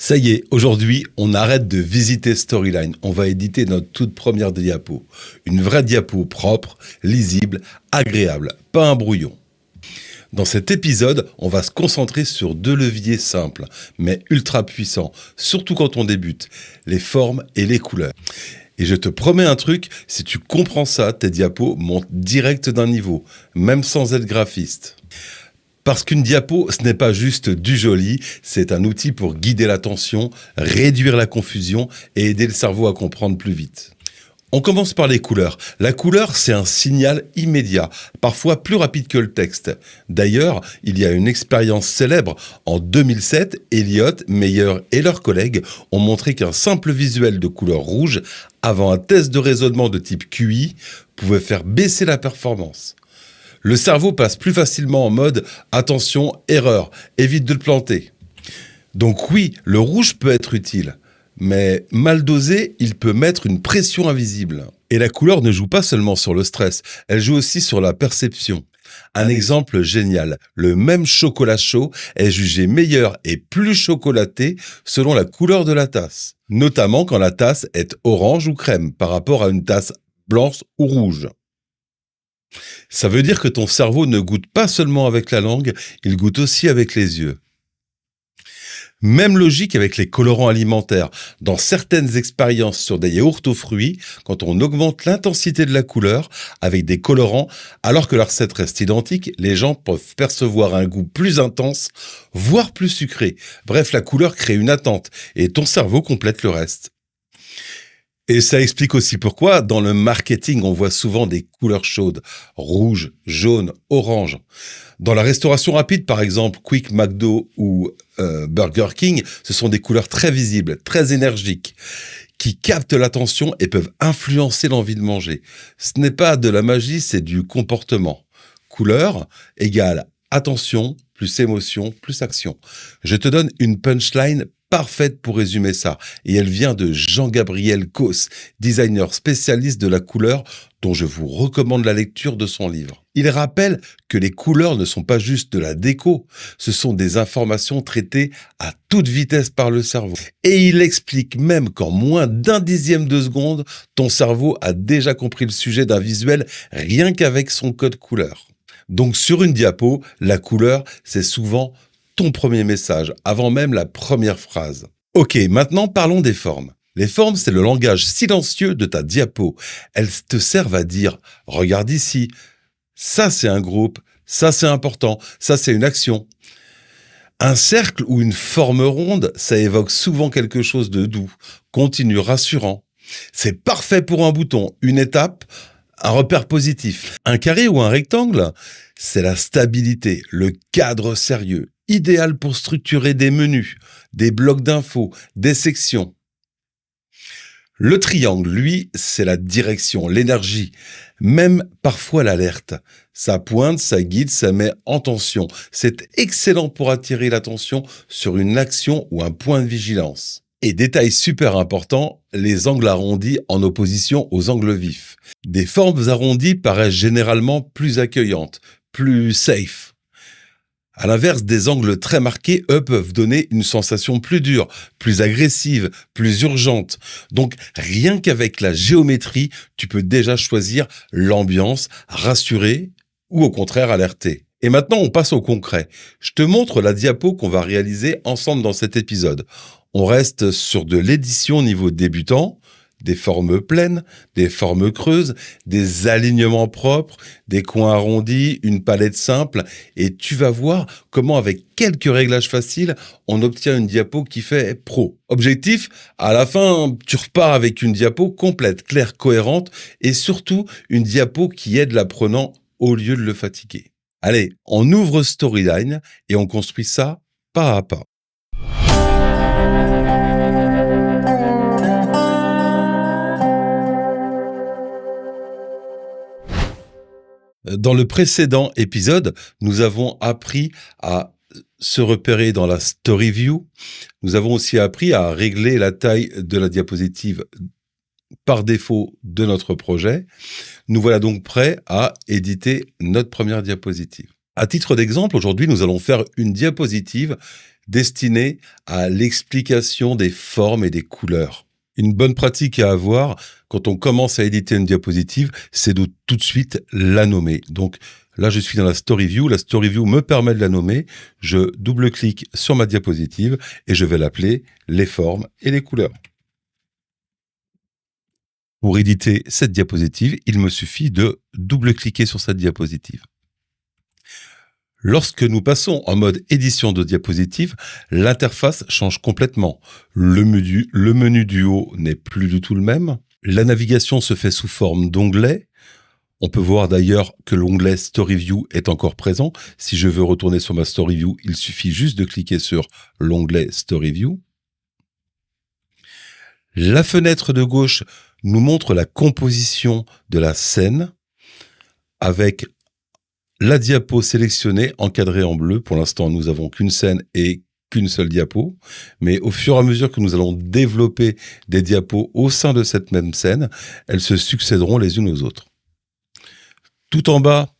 Ça y est, aujourd'hui, on arrête de visiter Storyline. On va éditer notre toute première diapo. Une vraie diapo propre, lisible, agréable, pas un brouillon. Dans cet épisode, on va se concentrer sur deux leviers simples, mais ultra puissants, surtout quand on débute, les formes et les couleurs. Et je te promets un truc, si tu comprends ça, tes diapos montent direct d'un niveau, même sans être graphiste. Parce qu'une diapo, ce n'est pas juste du joli, c'est un outil pour guider l'attention, réduire la confusion et aider le cerveau à comprendre plus vite. On commence par les couleurs. La couleur, c'est un signal immédiat, parfois plus rapide que le texte. D'ailleurs, il y a une expérience célèbre. En 2007, Elliott, Meyer et leurs collègues ont montré qu'un simple visuel de couleur rouge, avant un test de raisonnement de type QI, pouvait faire baisser la performance. Le cerveau passe plus facilement en mode « attention, erreur, évite de le planter ». Donc oui, le rouge peut être utile. Mais mal dosé, il peut mettre une pression invisible. Et la couleur ne joue pas seulement sur le stress, elle joue aussi sur la perception. Un exemple génial, le même chocolat chaud est jugé meilleur et plus chocolaté selon la couleur de la tasse. Notamment quand la tasse est orange ou crème par rapport à une tasse blanche ou rouge. Ça veut dire que ton cerveau ne goûte pas seulement avec la langue, il goûte aussi avec les yeux. Même logique avec les colorants alimentaires. Dans certaines expériences sur des yaourts aux fruits, quand on augmente l'intensité de la couleur avec des colorants, alors que la recette reste identique, les gens peuvent percevoir un goût plus intense, voire plus sucré. Bref, la couleur crée une attente et ton cerveau complète le reste. Et ça explique aussi pourquoi, dans le marketing, on voit souvent des couleurs chaudes, rouge, jaune, orange. Dans la restauration rapide, par exemple, Quick, McDo ou Burger King, ce sont des couleurs très visibles, très énergiques, qui captent l'attention et peuvent influencer l'envie de manger. Ce n'est pas de la magie, c'est du comportement. Couleur égale attention, plus émotion, plus action. Je te donne une punchline parfaite pour résumer ça. Et elle vient de Jean-Gabriel Causse, designer spécialiste de la couleur, dont je vous recommande la lecture de son livre. Il rappelle que les couleurs ne sont pas juste de la déco, ce sont des informations traitées à toute vitesse par le cerveau. Et il explique même qu'en moins d'un dixième de seconde, ton cerveau a déjà compris le sujet d'un visuel rien qu'avec son code couleur. Donc sur une diapo, la couleur, c'est souvent ton premier message, avant même la première phrase. Ok, maintenant parlons des formes. Les formes, c'est le langage silencieux de ta diapo. Elles te servent à dire « regarde ici », ça c'est un groupe, ça c'est important, ça c'est une action. Un cercle ou une forme ronde, ça évoque souvent quelque chose de doux, continu, rassurant. C'est parfait pour un bouton, une étape, un repère positif. Un carré ou un rectangle, c'est la stabilité, le cadre sérieux, idéal pour structurer des menus, des blocs d'infos, des sections. Le triangle, lui, c'est la direction, l'énergie, même parfois l'alerte. Ça pointe, ça guide, ça met en tension. C'est excellent pour attirer l'attention sur une action ou un point de vigilance. Et détail super important, les angles arrondis en opposition aux angles vifs. Des formes arrondies paraissent généralement plus accueillantes, plus safe. À l'inverse, des angles très marqués, eux, peuvent donner une sensation plus dure, plus agressive, plus urgente. Donc, rien qu'avec la géométrie, tu peux déjà choisir l'ambiance, rassurer ou au contraire alerter. Et maintenant, on passe au concret. Je te montre la diapo qu'on va réaliser ensemble dans cet épisode. On reste sur de l'édition niveau débutant, des formes pleines, des formes creuses, des alignements propres, des coins arrondis, une palette simple, et tu vas voir comment avec quelques réglages faciles, on obtient une diapo qui fait pro. Objectif, à la fin, tu repars avec une diapo complète, claire, cohérente, et surtout une diapo qui aide l'apprenant au lieu de le fatiguer. Allez, on ouvre Storyline et on construit ça pas à pas. Dans le précédent épisode, nous avons appris à se repérer dans la story view. Nous avons aussi appris à régler la taille de la diapositive par défaut de notre projet. Nous voilà donc prêts à éditer notre première diapositive. À titre d'exemple, aujourd'hui, nous allons faire une diapositive destinée à l'explication des formes et des couleurs. Une bonne pratique à avoir quand on commence à éditer une diapositive, c'est de tout de suite la nommer. Donc là, je suis dans la Story View. La Story View me permet de la nommer. Je double-clique sur ma diapositive et je vais l'appeler les formes et les couleurs. Pour éditer cette diapositive, il me suffit de double-cliquer sur cette diapositive. Lorsque nous passons en mode édition de diapositive, l'interface change complètement. Le menu du haut n'est plus du tout le même. La navigation se fait sous forme d'onglets. On peut voir d'ailleurs que l'onglet Story View est encore présent. Si je veux retourner sur ma Story View, il suffit juste de cliquer sur l'onglet Story View. La fenêtre de gauche nous montre la composition de la scène avec la diapo sélectionnée, encadrée en bleu. Pour l'instant, nous n'avons qu'une scène et qu'une seule diapo. Mais au fur et à mesure que nous allons développer des diapos au sein de cette même scène, elles se succéderont les unes aux autres. Tout en bas,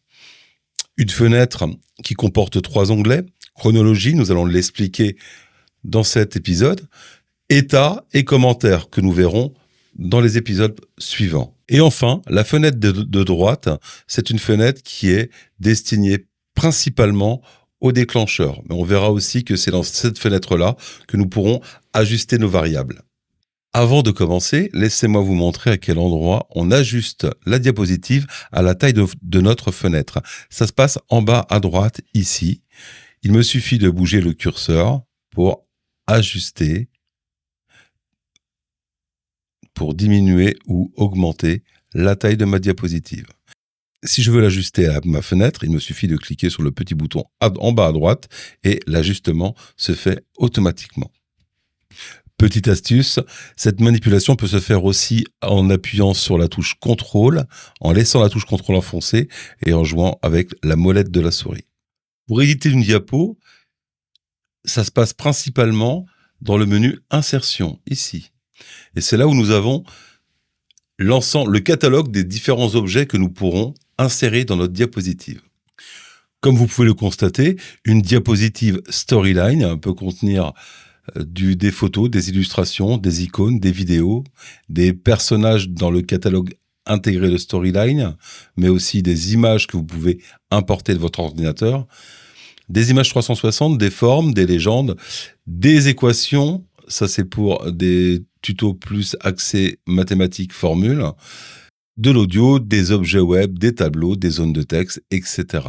une fenêtre qui comporte 3 onglets. Chronologie, nous allons l'expliquer dans cet épisode. État et commentaires que nous verrons dans les épisodes suivants. Et enfin, la fenêtre de droite, c'est une fenêtre qui est destinée principalement au déclencheur. Mais on verra aussi que c'est dans cette fenêtre-là que nous pourrons ajuster nos variables. Avant de commencer, laissez-moi vous montrer à quel endroit on ajuste la diapositive à la taille de notre fenêtre. Ça se passe en bas à droite, ici. Il me suffit de bouger le curseur pour ajuster, pour diminuer ou augmenter la taille de ma diapositive. Si je veux l'ajuster à ma fenêtre, il me suffit de cliquer sur le petit bouton en bas à droite et l'ajustement se fait automatiquement. Petite astuce, cette manipulation peut se faire aussi en appuyant sur la touche CTRL, en laissant la touche CTRL enfoncée et en jouant avec la molette de la souris. Pour éditer une diapo, ça se passe principalement dans le menu Insertion, ici. Et c'est là où nous avons le catalogue des différents objets que nous pourrons insérer dans notre diapositive. Comme vous pouvez le constater, une diapositive Storyline peut contenir des photos, des illustrations, des icônes, des vidéos, des personnages dans le catalogue intégré de Storyline, mais aussi des images que vous pouvez importer de votre ordinateur, des images 360, des formes, des légendes, des équations, ça c'est pour des tutos plus axés mathématiques, formules, de l'audio, des objets web, des tableaux, des zones de texte, etc.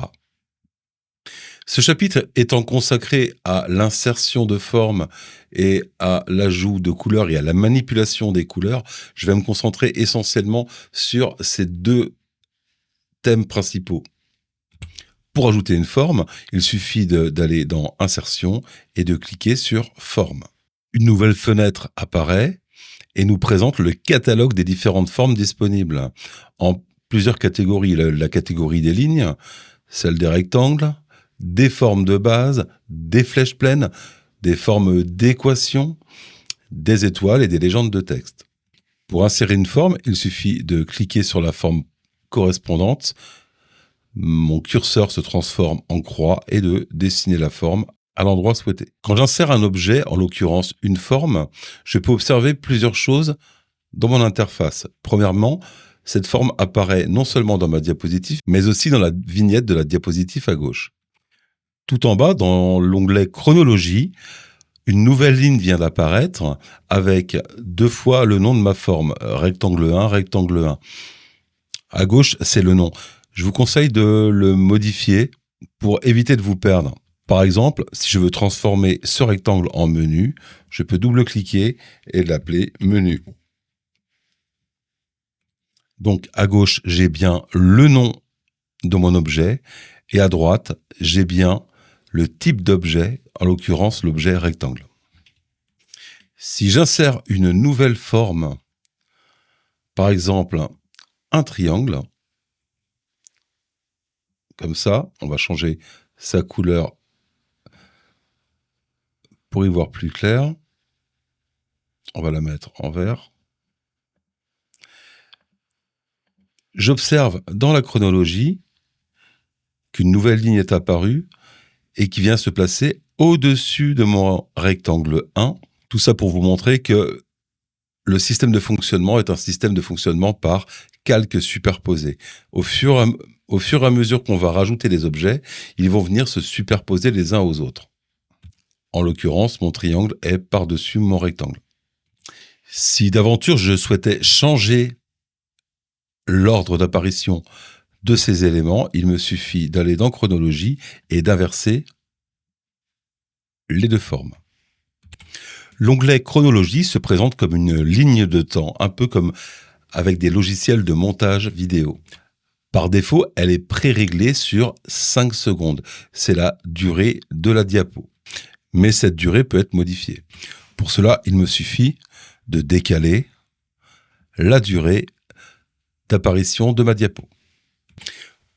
Ce chapitre étant consacré à l'insertion de formes et à l'ajout de couleurs et à la manipulation des couleurs, je vais me concentrer essentiellement sur ces 2 thèmes principaux. Pour ajouter une forme, il suffit d'aller dans Insertion et de cliquer sur Forme. Une nouvelle fenêtre apparaît et nous présente le catalogue des différentes formes disponibles en plusieurs catégories. La catégorie des lignes, celle des rectangles, des formes de base, des flèches pleines, des formes d'équations, des étoiles et des légendes de texte. Pour insérer une forme, il suffit de cliquer sur la forme correspondante. Mon curseur se transforme en croix et de dessiner la forme à l'endroit souhaité. Quand j'insère un objet, en l'occurrence une forme, je peux observer plusieurs choses dans mon interface. Premièrement, cette forme apparaît non seulement dans ma diapositive, mais aussi dans la vignette de la diapositive à gauche. Tout en bas, dans l'onglet Chronologie, une nouvelle ligne vient d'apparaître avec 2 fois le nom de ma forme, rectangle 1, rectangle 1. À gauche, c'est le nom. Je vous conseille de le modifier pour éviter de vous perdre. Par exemple, si je veux transformer ce rectangle en menu, je peux double-cliquer et l'appeler menu. Donc à gauche, j'ai bien le nom de mon objet et à droite, j'ai bien le type d'objet, en l'occurrence l'objet rectangle. Si j'insère une nouvelle forme, par exemple un triangle, comme ça, on va changer sa couleur pour y voir plus clair. On va la mettre en vert. J'observe dans la chronologie qu'une nouvelle ligne est apparue et qui vient se placer au-dessus de mon rectangle 1. Tout ça pour vous montrer que le système de fonctionnement est un système de fonctionnement par calque superposé. Au fur et à mesure qu'on va rajouter des objets, ils vont venir se superposer les uns aux autres. En l'occurrence, mon triangle est par-dessus mon rectangle. Si d'aventure je souhaitais changer l'ordre d'apparition de ces éléments, il me suffit d'aller dans Chronologie et d'inverser les deux formes. L'onglet Chronologie se présente comme une ligne de temps, un peu comme avec des logiciels de montage vidéo. Par défaut, elle est pré-réglée sur 5 secondes. C'est la durée de la diapo. Mais cette durée peut être modifiée. Pour cela, il me suffit de décaler la durée d'apparition de ma diapo.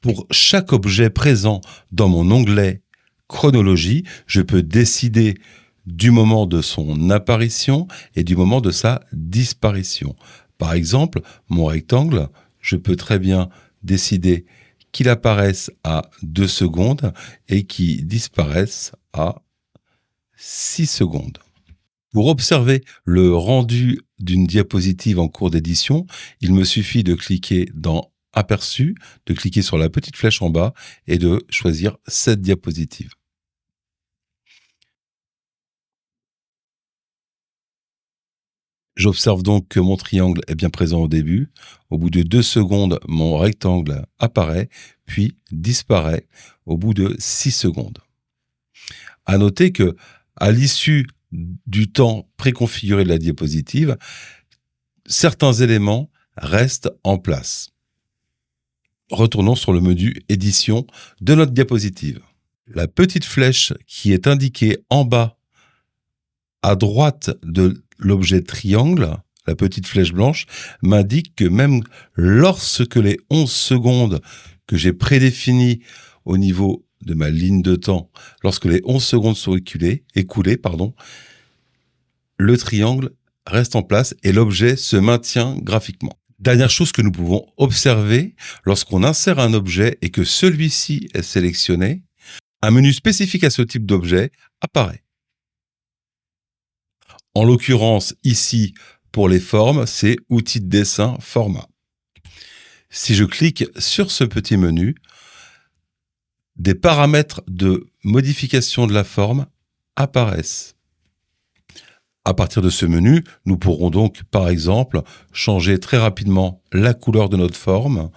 Pour chaque objet présent dans mon onglet Chronologie, je peux décider du moment de son apparition et du moment de sa disparition. Par exemple, mon rectangle, je peux très bien décider qu'il apparaisse à 2 secondes et qu'il disparaisse à 6 secondes. Pour observer le rendu d'une diapositive en cours d'édition, il me suffit de cliquer dans Aperçu, de cliquer sur la petite flèche en bas et de choisir cette diapositive. J'observe donc que mon triangle est bien présent au début. Au bout de 2 secondes, mon rectangle apparaît, puis disparaît au bout de 6 secondes. À noter que, à l'issue du temps préconfiguré de la diapositive, certains éléments restent en place. Retournons sur le menu Édition de notre diapositive. La petite flèche qui est indiquée en bas à droite de l'objet triangle, la petite flèche blanche, m'indique que même lorsque les 11 secondes que j'ai prédéfinies au niveau de ma ligne de temps, lorsque les 11 secondes sont écoulées, le triangle reste en place et l'objet se maintient graphiquement. Dernière chose que nous pouvons observer, lorsqu'on insère un objet et que celui-ci est sélectionné, un menu spécifique à ce type d'objet apparaît. En l'occurrence, ici, pour les formes, c'est Outils de dessin, format. Si je clique sur ce petit menu, des paramètres de modification de la forme apparaissent. À partir de ce menu, nous pourrons donc, par exemple, changer très rapidement la couleur de notre forme,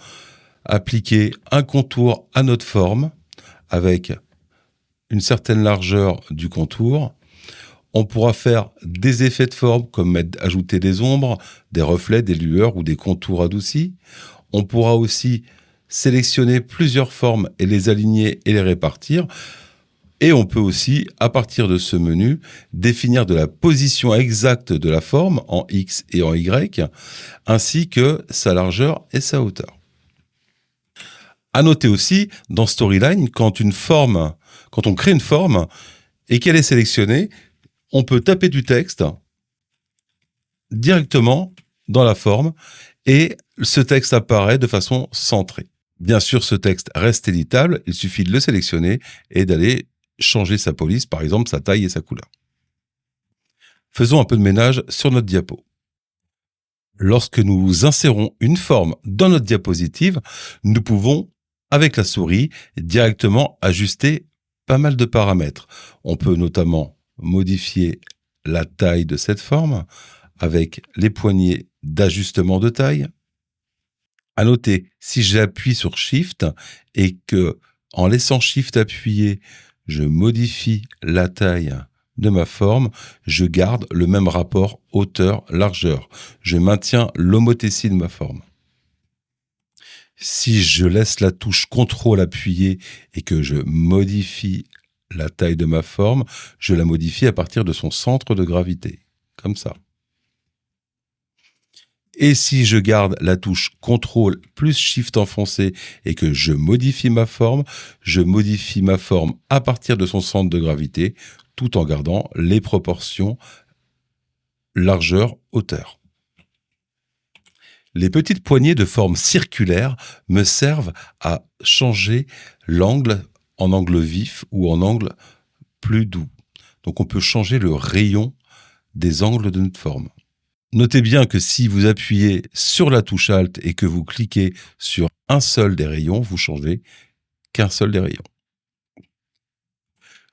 appliquer un contour à notre forme avec une certaine largeur du contour. On pourra faire des effets de forme comme ajouter des ombres, des reflets, des lueurs ou des contours adoucis. On pourra aussi sélectionner plusieurs formes et les aligner et les répartir. Et on peut aussi, à partir de ce menu, définir de la position exacte de la forme en X et en Y, ainsi que sa largeur et sa hauteur. À noter aussi, dans Storyline, quand on crée une forme et qu'elle est sélectionnée, on peut taper du texte directement dans la forme et ce texte apparaît de façon centrée. Bien sûr, ce texte reste éditable, il suffit de le sélectionner et d'aller changer sa police, par exemple sa taille et sa couleur. Faisons un peu de ménage sur notre diapo. Lorsque nous insérons une forme dans notre diapositive, nous pouvons, avec la souris, directement ajuster pas mal de paramètres. On peut notamment modifier la taille de cette forme avec les poignées d'ajustement de taille. À noter, si j'appuie sur Shift et que, en laissant Shift appuyé, je modifie la taille de ma forme, je garde le même rapport hauteur-largeur. Je maintiens l'homothétie de ma forme. Si je laisse la touche CTRL appuyée et que je modifie la taille de ma forme, je la modifie à partir de son centre de gravité, comme ça. Et si je garde la touche CTRL plus SHIFT enfoncé et que je modifie ma forme à partir de son centre de gravité, tout en gardant les proportions largeur-hauteur. Les petites poignées de forme circulaire me servent à changer l'angle en angle vif ou en angle plus doux. Donc on peut changer le rayon des angles de notre forme. Notez bien que si vous appuyez sur la touche Alt et que vous cliquez sur un seul des rayons, vous changez qu'un seul des rayons.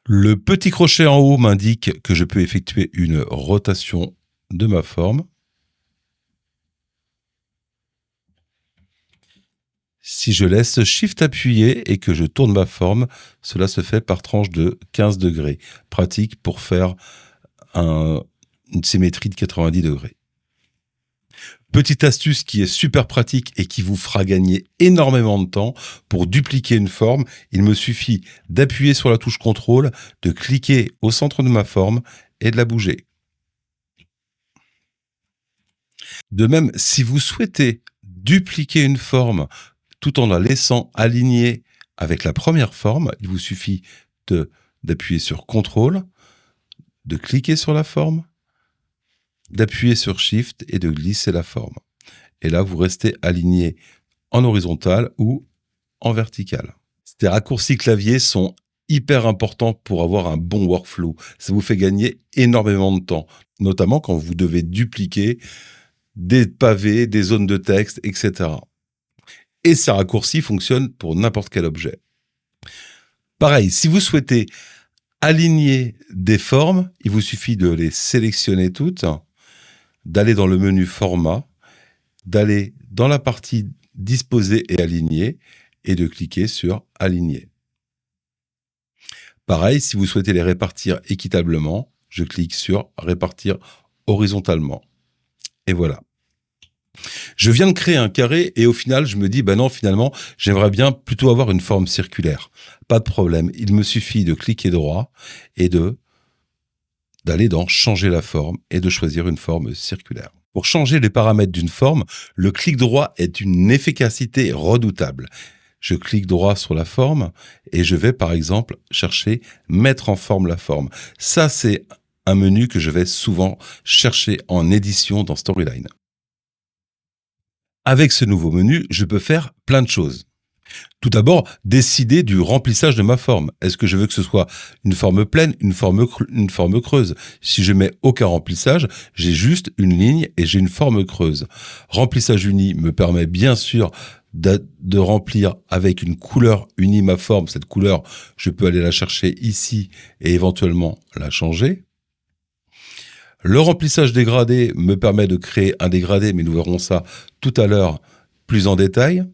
Le petit crochet en haut m'indique que je peux effectuer une rotation de ma forme. Si je laisse Shift appuyé et que je tourne ma forme, cela se fait par tranche de 15 degrés. Pratique pour faire une symétrie de 90 degrés. Petite astuce qui est super pratique et qui vous fera gagner énormément de temps. Pour dupliquer une forme, il me suffit d'appuyer sur la touche CTRL, de cliquer au centre de ma forme et de la bouger. De même, si vous souhaitez dupliquer une forme tout en la laissant alignée avec la première forme, il vous suffit d'appuyer sur CTRL, de cliquer sur la forme, d'appuyer sur Shift et de glisser la forme. Et là, vous restez aligné en horizontal ou en vertical. Ces raccourcis clavier sont hyper importants pour avoir un bon workflow. Ça vous fait gagner énormément de temps, notamment quand vous devez dupliquer des pavés, des zones de texte, etc. Et ces raccourcis fonctionnent pour n'importe quel objet. Pareil, si vous souhaitez aligner des formes, il vous suffit de les sélectionner toutes, d'aller dans le menu Format, d'aller dans la partie Disposer et aligner et de cliquer sur Aligner. Pareil, si vous souhaitez les répartir équitablement, je clique sur Répartir horizontalement. Et voilà. Je viens de créer un carré et au final, je me dis, non, finalement, j'aimerais bien plutôt avoir une forme circulaire. Pas de problème. Il me suffit de cliquer droit et d'aller dans Changer la forme et de choisir une forme circulaire. Pour changer les paramètres d'une forme, le clic droit est une efficacité redoutable. Je clique droit sur la forme et je vais par exemple chercher Mettre en forme la forme. Ça, c'est un menu que je vais souvent chercher en édition dans Storyline. Avec ce nouveau menu, je peux faire plein de choses. Tout d'abord, décider du remplissage de ma forme. Est-ce que je veux que ce soit une forme pleine, une forme creuse? Si je mets aucun remplissage, j'ai juste une ligne et j'ai une forme creuse. Remplissage uni me permet bien sûr de remplir avec une couleur unie ma forme. Cette couleur, je peux aller la chercher ici et éventuellement la changer. Le remplissage dégradé me permet de créer un dégradé, mais nous verrons ça tout à l'heure plus en détail.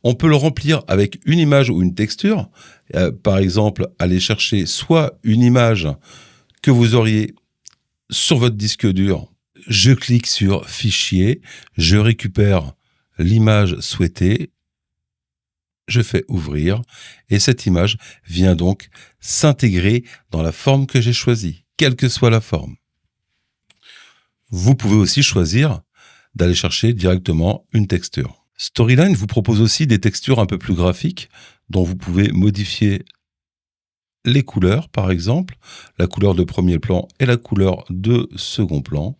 On peut le remplir avec une image ou une texture. Par exemple, aller chercher soit une image que vous auriez sur votre disque dur. Je clique sur Fichier, je récupère l'image souhaitée, je fais Ouvrir et cette image vient donc s'intégrer dans la forme que j'ai choisie, quelle que soit la forme. Vous pouvez aussi choisir d'aller chercher directement une texture. Storyline vous propose aussi des textures un peu plus graphiques dont vous pouvez modifier les couleurs, par exemple, la couleur de premier plan et la couleur de second plan.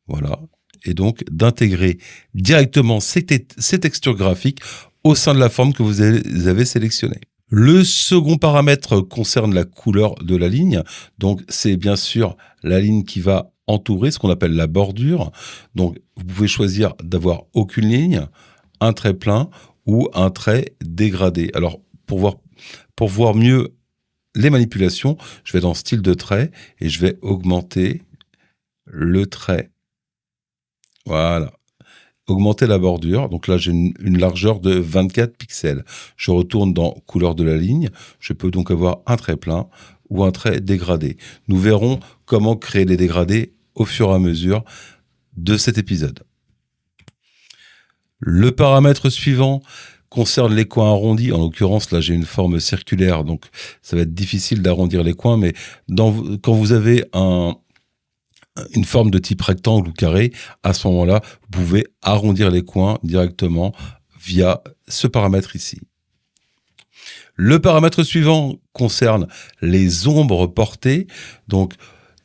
Voilà. Et donc d'intégrer directement ces textures graphiques au sein de la forme que vous avez sélectionnée. Le second paramètre concerne la couleur de la ligne. Donc c'est bien sûr la ligne qui va entourer ce qu'on appelle la bordure. Donc vous pouvez choisir d'avoir aucune ligne, un trait plein ou un trait dégradé. Alors pour voir mieux les manipulations, je vais dans style de trait et je vais augmenter le trait. Voilà. Augmenter la bordure. Donc là, j'ai une largeur de 24 pixels. Je retourne dans couleur de la ligne. Je peux donc avoir un trait plein ou un trait dégradé. Nous verrons comment créer les dégradés au fur et à mesure de cet épisode. Le paramètre suivant concerne les coins arrondis. En l'occurrence, là, j'ai une forme circulaire, donc ça va être difficile d'arrondir les coins, mais quand vous avez une forme de type rectangle ou carré, à ce moment-là, vous pouvez arrondir les coins directement via ce paramètre ici. Le paramètre suivant concerne les ombres portées. Donc,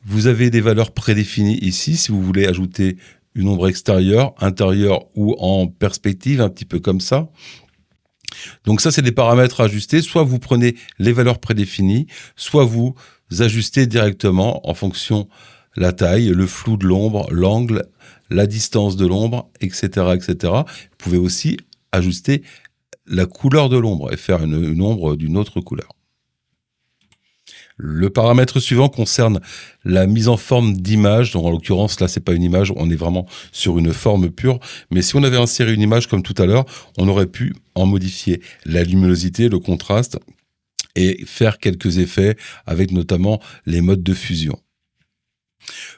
vous avez des valeurs prédéfinies ici. Si vous voulez ajouter une ombre extérieure, intérieure ou en perspective, un petit peu comme ça. Donc ça, c'est des paramètres à ajuster. Soit vous prenez les valeurs prédéfinies, soit vous ajustez directement en fonction la taille, le flou de l'ombre, l'angle, la distance de l'ombre, etc., etc. Vous pouvez aussi ajuster la couleur de l'ombre et faire une ombre d'une autre couleur. Le paramètre suivant concerne la mise en forme d'image. Donc en l'occurrence, là, c'est pas une image, on est vraiment sur une forme pure. Mais si on avait inséré une image comme tout à l'heure, on aurait pu en modifier la luminosité, le contraste et faire quelques effets avec notamment les modes de fusion.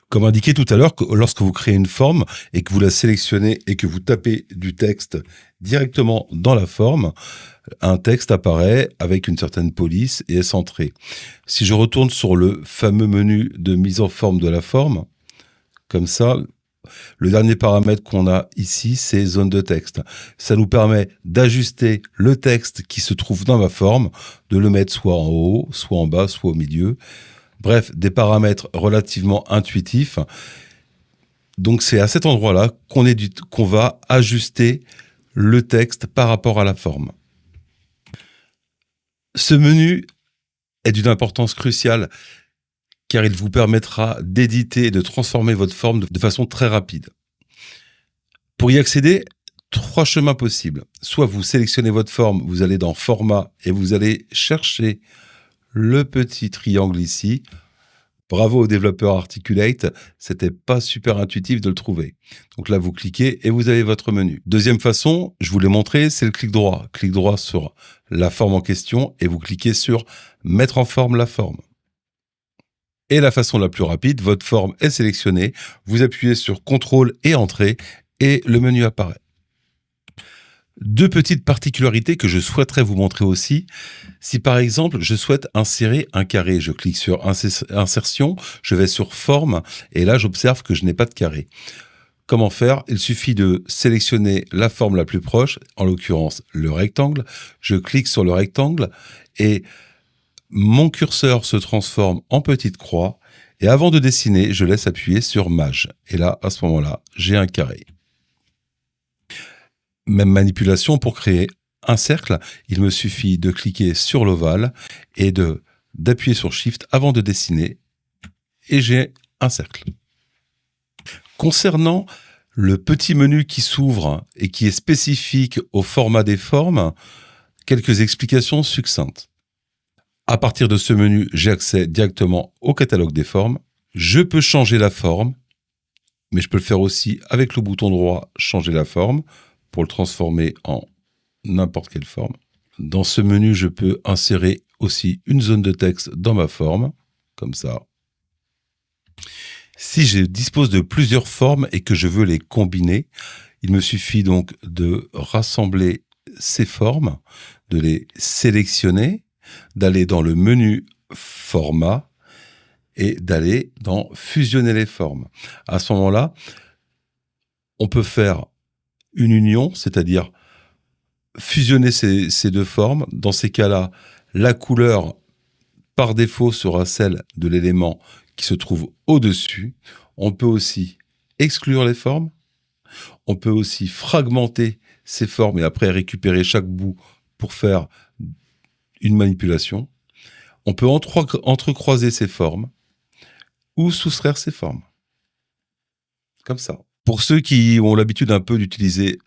Comme indiqué tout à l'heure, lorsque vous créez une forme et que vous la sélectionnez et que vous tapez du texte directement dans la forme, un texte apparaît avec une certaine police et est centré. Si je retourne sur le fameux menu de mise en forme de la forme, comme ça, le dernier paramètre qu'on a ici, c'est zone de texte. Ça nous permet d'ajuster le texte qui se trouve dans ma forme, de le mettre soit en haut, soit en bas, soit au milieu. Bref, des paramètres relativement intuitifs. Donc c'est à cet endroit-là qu'on va ajuster le texte par rapport à la forme. Ce menu est d'une importance cruciale car il vous permettra d'éditer et de transformer votre forme de façon très rapide. Pour y accéder, 3 chemins possibles. Soit vous sélectionnez votre forme, vous allez dans Format et vous allez chercher le petit triangle ici. Bravo aux développeurs Articulate, c'était pas super intuitif de le trouver. Donc là, vous cliquez et vous avez votre menu. Deuxième façon, je vous l'ai montré, c'est le clic droit. Clic droit sur la forme en question et vous cliquez sur Mettre en forme la forme. Et la façon la plus rapide, votre forme est sélectionnée, vous appuyez sur CTRL et Entrée et le menu apparaît. 2 petites particularités que je souhaiterais vous montrer aussi. Si par exemple, je souhaite insérer un carré, je clique sur Insertion, je vais sur Forme et là, j'observe que je n'ai pas de carré. Comment faire? Il suffit de sélectionner la forme la plus proche, en l'occurrence le rectangle. Je clique sur le rectangle et mon curseur se transforme en petite croix. Et avant de dessiner, je laisse appuyer sur Maj. Et là, à ce moment-là, j'ai un carré. Même manipulation pour créer un cercle. Il me suffit de cliquer sur l'ovale et d'appuyer sur Shift avant de dessiner. Et j'ai un cercle. Concernant le petit menu qui s'ouvre et qui est spécifique au format des formes, quelques explications succinctes. À partir de ce menu, j'ai accès directement au catalogue des formes. Je peux changer la forme, mais je peux le faire aussi avec le bouton droit « Changer la forme » pour le transformer en n'importe quelle forme. Dans ce menu, je peux insérer aussi une zone de texte dans ma forme, comme ça. Si je dispose de plusieurs formes et que je veux les combiner, il me suffit donc de rassembler ces formes, de les sélectionner, d'aller dans le menu Format et d'aller dans Fusionner les formes. À ce moment-là, on peut faire une union, c'est-à-dire fusionner ces 2 formes. Dans ces cas-là, la couleur par défaut sera celle de l'élément qui se trouve au-dessus. On peut aussi exclure les formes. On peut aussi fragmenter ces formes et après récupérer chaque bout pour faire une manipulation. On peut entrecroiser ces formes ou soustraire ces formes. Comme ça. Pour ceux qui ont l'habitude un peu d'utiliser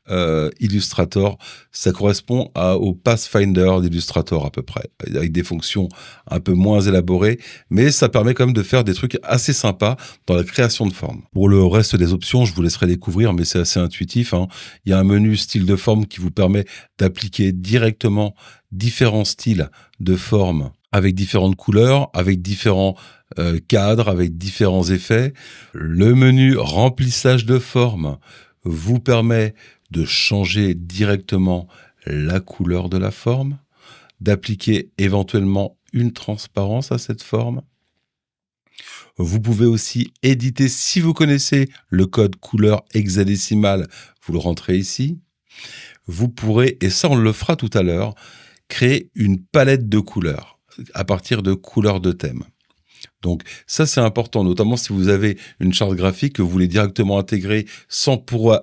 Illustrator, ça correspond au Pathfinder d'Illustrator à peu près, avec des fonctions un peu moins élaborées, mais ça permet quand même de faire des trucs assez sympas dans la création de formes. Pour le reste des options, je vous laisserai découvrir, mais c'est assez intuitif, hein. Il y a un menu style de forme qui vous permet d'appliquer directement différents styles de formes avec différentes couleurs, avec différents cadres, avec différents effets. Le menu remplissage de forme vous permet de changer directement la couleur de la forme, d'appliquer éventuellement une transparence à cette forme. Vous pouvez aussi éditer, si vous connaissez le code couleur hexadécimal, vous le rentrez ici. Vous pourrez, et ça on le fera tout à l'heure, créer une palette de couleurs à partir de couleurs de thème. Donc ça, c'est important, notamment si vous avez une charte graphique que vous voulez directement intégrer sans pour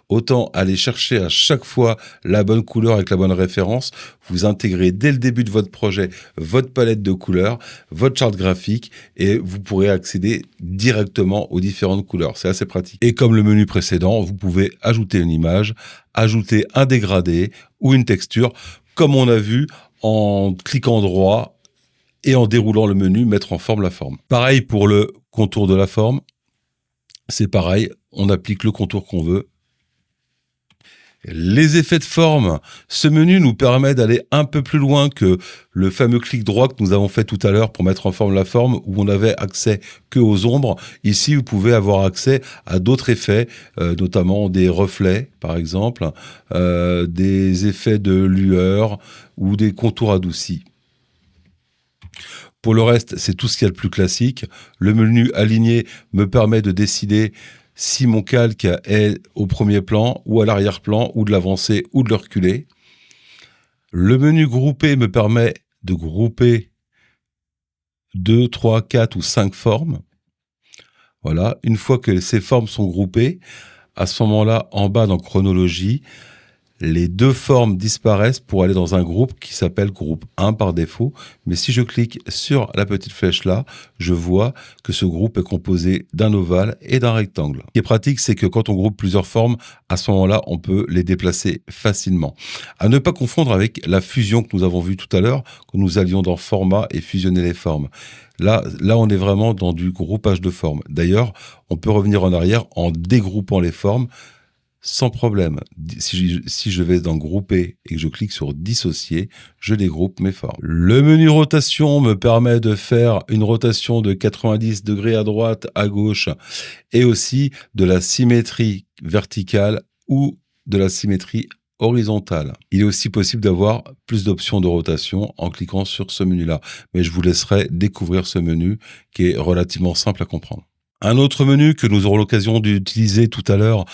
autant aller chercher à chaque fois la bonne couleur avec la bonne référence. Vous intégrez dès le début de votre projet votre palette de couleurs, votre charte graphique et vous pourrez accéder directement aux différentes couleurs. C'est assez pratique. Et comme le menu précédent, vous pouvez ajouter une image, ajouter un dégradé ou une texture, comme on a vu en cliquant droit et en déroulant le menu, mettre en forme la forme. Pareil pour le contour de la forme. C'est pareil, on applique le contour qu'on veut. Les effets de forme. Ce menu nous permet d'aller un peu plus loin que le fameux clic droit que nous avons fait tout à l'heure pour mettre en forme la forme, où on avait accès que aux ombres. Ici, vous pouvez avoir accès à d'autres effets, notamment des reflets, par exemple, des effets de lueur ou des contours adoucis. Pour le reste, c'est tout ce qu'il y a de plus classique. Le menu aligné me permet de décider si mon calque est au premier plan ou à l'arrière-plan, ou de l'avancer ou de le reculer. Le menu groupé me permet de grouper 2, 3, 4 ou 5 formes. Voilà, une fois que ces formes sont groupées, à ce moment-là, en bas dans chronologie, les 2 formes disparaissent pour aller dans un groupe qui s'appelle groupe 1 par défaut. Mais si je clique sur la petite flèche là, je vois que ce groupe est composé d'un ovale et d'un rectangle. Ce qui est pratique, c'est que quand on groupe plusieurs formes, à ce moment-là, on peut les déplacer facilement. À ne pas confondre avec la fusion que nous avons vue tout à l'heure, quand nous allions dans format et fusionner les formes. Là, on est vraiment dans du groupage de formes. D'ailleurs, on peut revenir en arrière en dégroupant les formes sans problème. Si je vais dans grouper et que je clique sur dissocier, je dégroupe mes formes. Le menu rotation me permet de faire une rotation de 90 degrés à droite, à gauche, et aussi de la symétrie verticale ou de la symétrie horizontale. Il est aussi possible d'avoir plus d'options de rotation en cliquant sur ce menu-là. Mais je vous laisserai découvrir ce menu qui est relativement simple à comprendre. Un autre menu que nous aurons l'occasion d'utiliser tout à l'heure,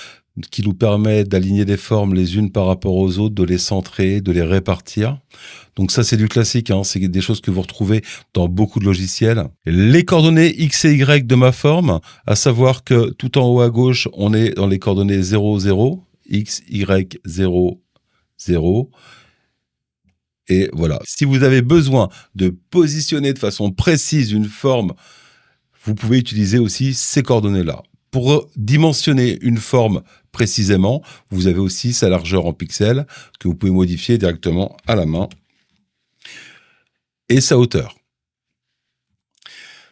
qui nous permet d'aligner des formes les unes par rapport aux autres, de les centrer, de les répartir. Donc ça, c'est du classique, hein. C'est des choses que vous retrouvez dans beaucoup de logiciels. Les coordonnées X et Y de ma forme, à savoir que tout en haut à gauche, on est dans les coordonnées 0, 0, X, Y, 0, 0. Et voilà. Si vous avez besoin de positionner de façon précise une forme, vous pouvez utiliser aussi ces coordonnées-là. Pour dimensionner une forme précisément, vous avez aussi sa largeur en pixels que vous pouvez modifier directement à la main et sa hauteur.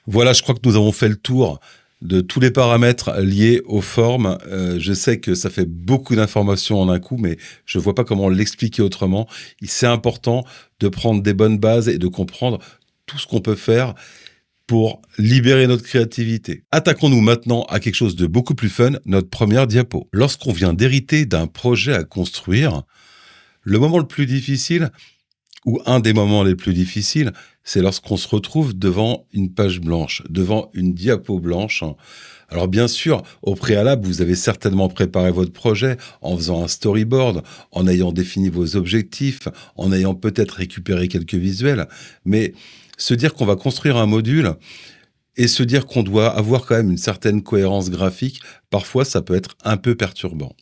Voilà, je crois que nous avons fait le tour de tous les paramètres liés aux formes. Je sais que ça fait beaucoup d'informations en un coup, mais je ne vois pas comment l'expliquer autrement. C'est important de prendre des bonnes bases et de comprendre tout ce qu'on peut faire pour libérer notre créativité. Attaquons-nous maintenant à quelque chose de beaucoup plus fun, notre première diapo. Lorsqu'on vient d'hériter d'un projet à construire, le moment le plus difficile, ou un des moments les plus difficiles, c'est lorsqu'on se retrouve devant une page blanche, devant une diapo blanche. Alors bien sûr, au préalable, vous avez certainement préparé votre projet en faisant un storyboard, en ayant défini vos objectifs, en ayant peut-être récupéré quelques visuels, mais se dire qu'on va construire un module et se dire qu'on doit avoir quand même une certaine cohérence graphique, parfois ça peut être un peu perturbant.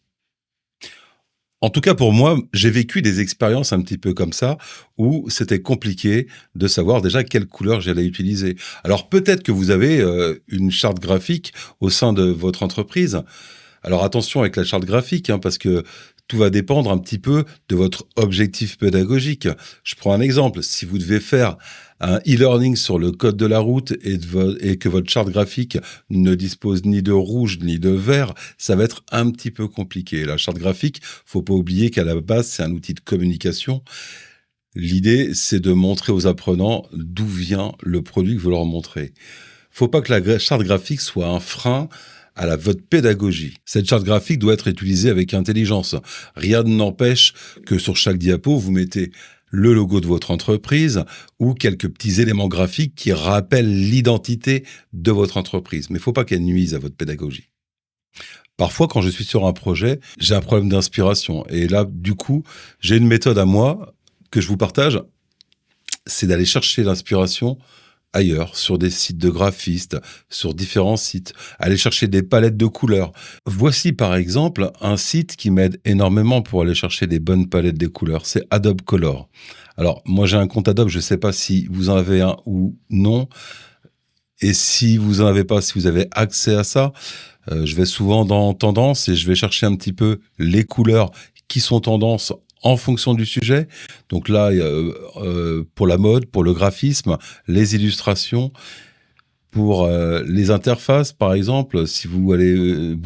En tout cas pour moi, j'ai vécu des expériences un petit peu comme ça, où c'était compliqué de savoir déjà quelle couleur j'allais utiliser. Alors peut-être que vous avez une charte graphique au sein de votre entreprise. Alors attention avec la charte graphique, hein, parce que tout va dépendre un petit peu de votre objectif pédagogique. Je prends un exemple. Si vous devez faire un e-learning sur le code de la route et que votre charte graphique ne dispose ni de rouge ni de vert, ça va être un petit peu compliqué. La charte graphique, faut pas oublier qu'à la base, c'est un outil de communication. L'idée, c'est de montrer aux apprenants d'où vient le produit que vous leur montrez. Faut pas que la charte graphique soit un frein à votre pédagogie. Cette charte graphique doit être utilisée avec intelligence. Rien n'empêche que sur chaque diapo, vous mettez le logo de votre entreprise ou quelques petits éléments graphiques qui rappellent l'identité de votre entreprise. Mais il ne faut pas qu'elle nuise à votre pédagogie. Parfois, quand je suis sur un projet, j'ai un problème d'inspiration. Et là, du coup, j'ai une méthode à moi que je vous partage. C'est d'aller chercher l'inspiration ailleurs, sur des sites de graphistes, sur différents sites, aller chercher des palettes de couleurs. Voici par exemple un site qui m'aide énormément pour aller chercher des bonnes palettes de couleurs, c'est Adobe Color. Alors moi j'ai un compte Adobe, je ne sais pas si vous en avez un ou non, et si vous en avez pas, si vous avez accès à ça, je vais souvent dans Tendance et je vais chercher un petit peu les couleurs qui sont tendance en fonction du sujet. Donc là, pour la mode, pour le graphisme, les illustrations, pour les interfaces, par exemple, si vous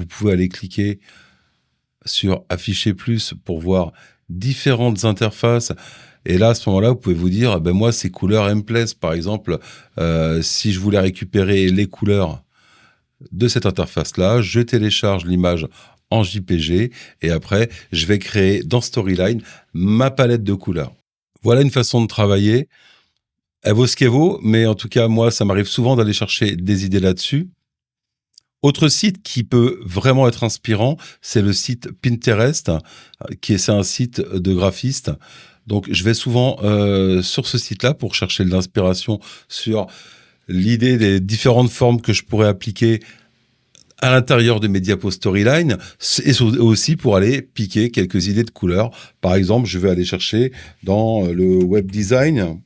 pouvez aller cliquer sur Afficher plus pour voir différentes interfaces. Et là, à ce moment-là, vous pouvez vous dire, ben moi, ces couleurs elles me plaisent. Par exemple, si je voulais récupérer les couleurs de cette interface-là, je télécharge l'image en JPG et après, je vais créer dans Storyline ma palette de couleurs. Voilà une façon de travailler. Elle vaut ce qu'elle vaut, mais en tout cas, moi, ça m'arrive souvent d'aller chercher des idées là-dessus. Autre site qui peut vraiment être inspirant, c'est le site Pinterest, c'est un site de graphistes. Donc, je vais souvent sur ce site-là pour chercher de l'inspiration sur l'idée des différentes formes que je pourrais appliquer à l'intérieur de mes diapos Storyline, et aussi pour aller piquer quelques idées de couleurs. Par exemple, je vais aller chercher dans le web design.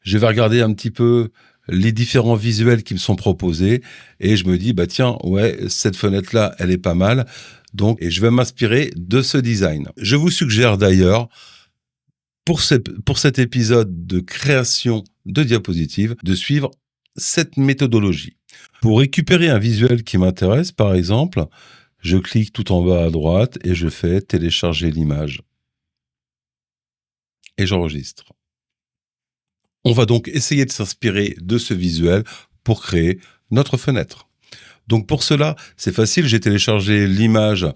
Je vais regarder un petit peu les différents visuels qui me sont proposés et je me dis, bah tiens, ouais, cette fenêtre-là, elle est pas mal. Donc, et je vais m'inspirer de ce design. Je vous suggère d'ailleurs, pour cet épisode de création de diapositives, de suivre cette méthodologie. Pour récupérer un visuel qui m'intéresse, par exemple, je clique tout en bas à droite et je fais télécharger l'image. Et j'enregistre. On va donc essayer de s'inspirer de ce visuel pour créer notre fenêtre. Donc pour cela, c'est facile, j'ai téléchargé l'image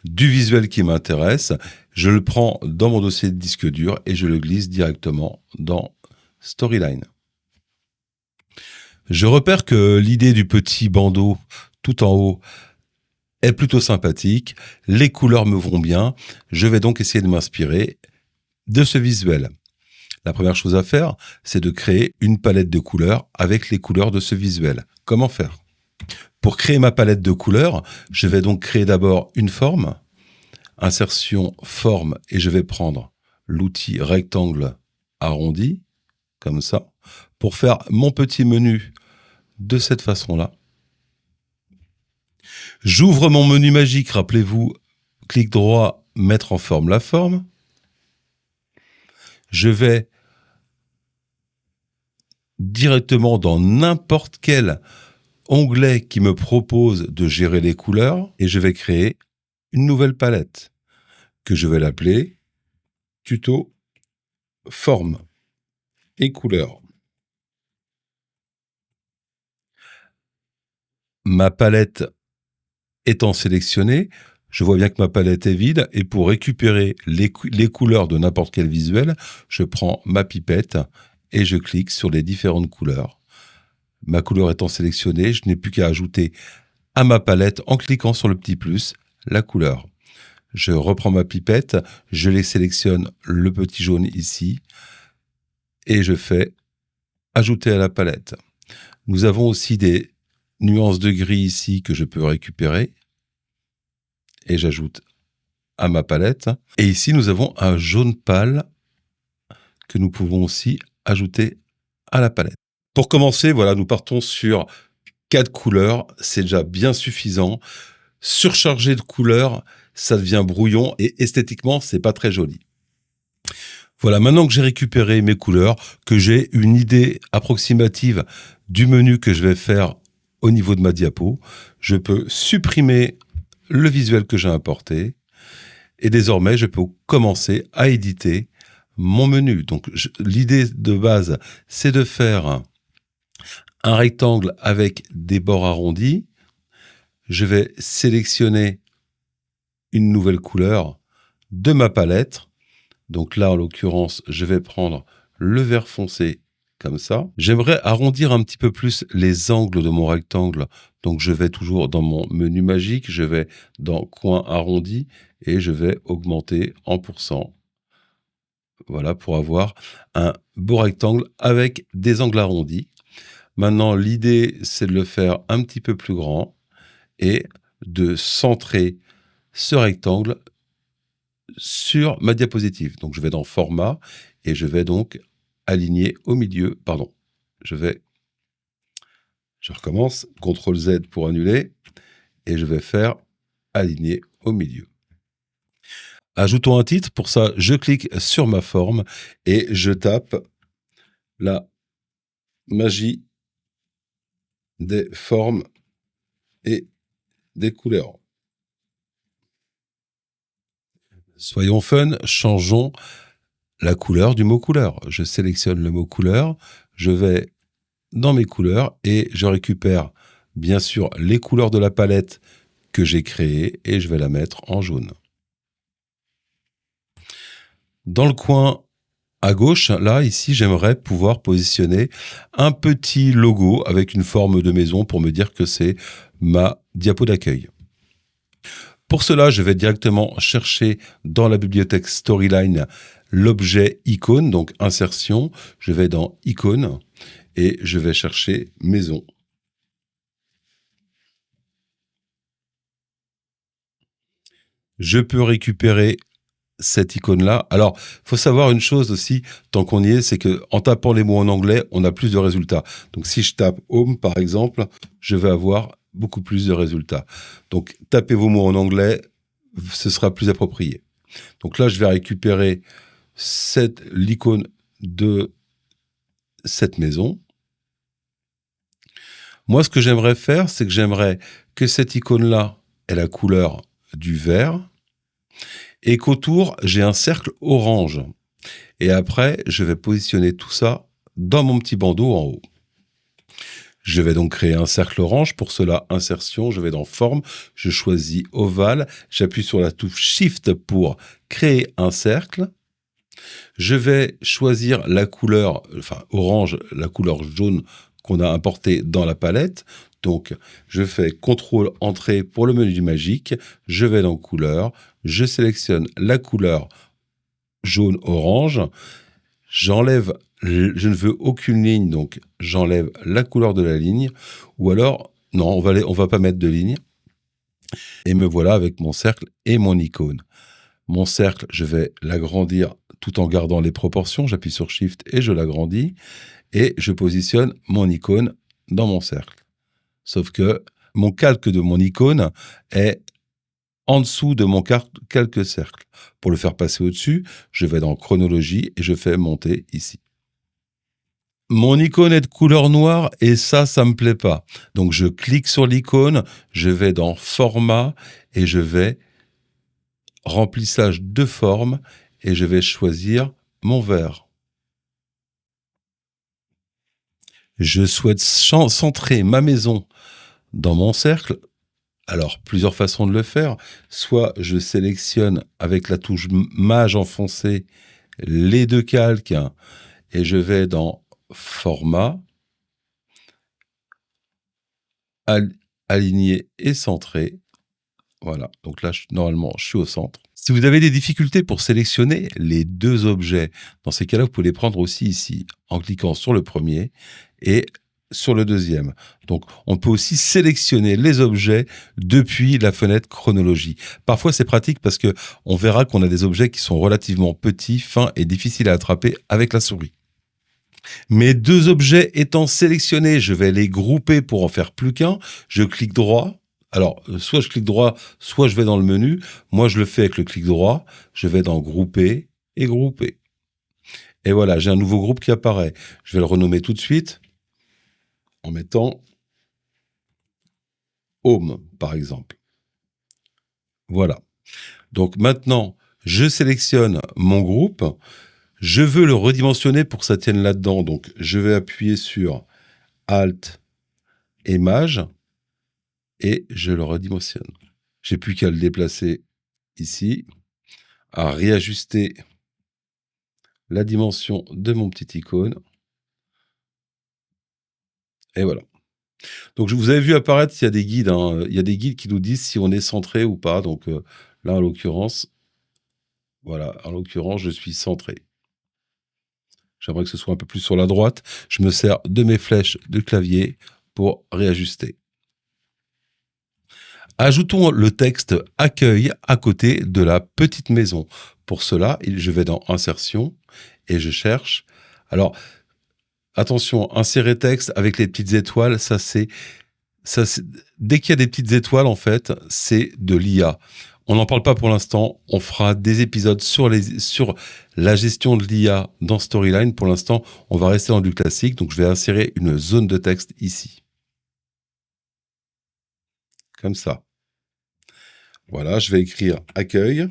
du visuel qui m'intéresse, je le prends dans mon dossier de disque dur et je le glisse directement dans Storyline. Je repère que l'idée du petit bandeau tout en haut est plutôt sympathique, les couleurs me vont bien, je vais donc essayer de m'inspirer de ce visuel. La première chose à faire, c'est de créer une palette de couleurs avec les couleurs de ce visuel. Comment faire ? Pour créer ma palette de couleurs, je vais donc créer d'abord une forme, insertion forme, et je vais prendre l'outil rectangle arrondi, comme ça, pour faire mon petit menu de cette façon-là. J'ouvre mon menu magique, rappelez-vous, clic droit, mettre en forme la forme. Je vais directement dans n'importe quel onglet qui me propose de gérer les couleurs et je vais créer une nouvelle palette que je vais l'appeler tuto forme et couleurs. Ma palette étant sélectionnée, je vois bien que ma palette est vide et pour récupérer les couleurs de n'importe quel visuel, je prends ma pipette et je clique sur les différentes couleurs. Ma couleur étant sélectionnée, je n'ai plus qu'à ajouter à ma palette en cliquant sur le petit plus la couleur. Je reprends ma pipette, je les sélectionne le petit jaune ici et je fais ajouter à la palette. Nous avons aussi des nuances de gris ici que je peux récupérer et j'ajoute à ma palette. Et ici, nous avons un jaune pâle que nous pouvons aussi ajouter à la palette. Pour commencer, voilà, nous partons sur 4 couleurs, c'est déjà bien suffisant. Surchargé de couleurs, ça devient brouillon et esthétiquement, c'est pas très joli. Voilà, maintenant que j'ai récupéré mes couleurs, que j'ai une idée approximative du menu que je vais faire au niveau de ma diapo, je peux supprimer le visuel que j'ai importé et désormais, je peux commencer à éditer mon menu. Donc, l'idée de base, c'est de faire un rectangle avec des bords arrondis. Je vais sélectionner une nouvelle couleur de ma palette. Donc là, en l'occurrence, je vais prendre le vert foncé comme ça. J'aimerais arrondir un petit peu plus les angles de mon rectangle. Donc je vais toujours dans mon menu magique, je vais dans coin arrondi et je vais augmenter en pourcent. Voilà, pour avoir un beau rectangle avec des angles arrondis. Maintenant, l'idée, c'est de le faire un petit peu plus grand et de centrer ce rectangle sur ma diapositive. Donc, je vais dans Format et je vais donc aligner au milieu. Pardon, je recommence. CTRL Z pour annuler et je vais faire aligner au milieu. Ajoutons un titre. Pour ça, je clique sur ma forme et je tape la magie des formes et des couleurs. Soyons fun, changeons la couleur du mot couleur. Je sélectionne le mot couleur, je vais dans mes couleurs et je récupère bien sûr les couleurs de la palette que j'ai créée et je vais la mettre en jaune. Dans le coin à gauche, là, ici, j'aimerais pouvoir positionner un petit logo avec une forme de maison pour me dire que c'est ma diapo d'accueil. Pour cela, je vais directement chercher dans la bibliothèque Storyline l'objet icône, donc insertion. Je vais dans icône et je vais chercher maison. Je peux récupérer cette icône-là. Alors, il faut savoir une chose aussi, tant qu'on y est, c'est qu'en tapant les mots en anglais, on a plus de résultats. Donc, si je tape Home, par exemple, je vais avoir beaucoup plus de résultats. Donc, tapez vos mots en anglais, ce sera plus approprié. Donc là, je vais récupérer l'icône de cette maison. Moi, ce que j'aimerais faire, c'est que j'aimerais que cette icône-là ait la couleur du vert et qu'autour, j'ai un cercle orange. Et après, je vais positionner tout ça dans mon petit bandeau en haut. Je vais donc créer un cercle orange. Pour cela, insertion, je vais dans forme, je choisis ovale, j'appuie sur la touche Shift pour créer un cercle. Je vais choisir la couleur, enfin orange, la couleur jaune qu'on a importée dans la palette. Donc, je fais CTRL Entrée pour le menu du magique. Je vais dans Couleur. Je sélectionne la couleur jaune-orange. J'enlève, je ne veux aucune ligne, donc j'enlève la couleur de la ligne. Ou alors, non, on va pas mettre de ligne. Et me voilà avec mon cercle et mon icône. Mon cercle, je vais l'agrandir tout en gardant les proportions. J'appuie sur Shift et je l'agrandis. Et je positionne mon icône dans mon cercle. Sauf que mon calque de mon icône est en dessous de mon calque cercle. Pour le faire passer au-dessus, je vais dans Chronologie et je fais monter ici. Mon icône est de couleur noire et ça me plaît pas. Donc je clique sur l'icône, je vais dans Format et je vais remplissage de forme et je vais choisir mon vert. Je souhaite centrer ma maison dans mon cercle. Alors, plusieurs façons de le faire. Soit je sélectionne avec la touche Maj enfoncée les deux calques et je vais dans Format, Aligner et centrer. Voilà, donc là, normalement, je suis au centre. Si vous avez des difficultés pour sélectionner les deux objets, dans ces cas-là, vous pouvez les prendre aussi ici, en cliquant sur le premier et sur le deuxième. Donc, on peut aussi sélectionner les objets depuis la fenêtre chronologie. Parfois, c'est pratique parce que on verra qu'on a des objets qui sont relativement petits, fins et difficiles à attraper avec la souris. Mes deux objets étant sélectionnés, je vais les grouper pour en faire plus qu'un. Je clique droit. Alors, soit je clique droit, soit je vais dans le menu. Moi, je le fais avec le clic droit. Je vais dans Grouper et Grouper. Et voilà, j'ai un nouveau groupe qui apparaît. Je vais le renommer tout de suite en mettant Home, par exemple. Voilà. Donc maintenant, je sélectionne mon groupe. Je veux le redimensionner pour que ça tienne là-dedans. Donc, je vais appuyer sur Alt et Maj et je le redimensionne. J'ai plus qu'à le déplacer ici, à réajuster la dimension de mon petit icône. Et voilà. Donc, vous avez vu apparaître, il y a des guides. Il y a des guides qui nous disent si on est centré ou pas. Donc, là, en l'occurrence, voilà, je suis centré. J'aimerais que ce soit un peu plus sur la droite. Je me sers de mes flèches de clavier pour réajuster. Ajoutons le texte accueil à côté de la petite maison. Pour cela, je vais dans insertion et je cherche. Alors, attention, insérer texte avec les petites étoiles, dès qu'il y a des petites étoiles, en fait, c'est de l'IA. On n'en parle pas pour l'instant. On fera des épisodes sur la gestion de l'IA dans Storyline. Pour l'instant, on va rester dans du classique. Donc, je vais insérer une zone de texte ici. Comme ça. Voilà, je vais écrire accueil.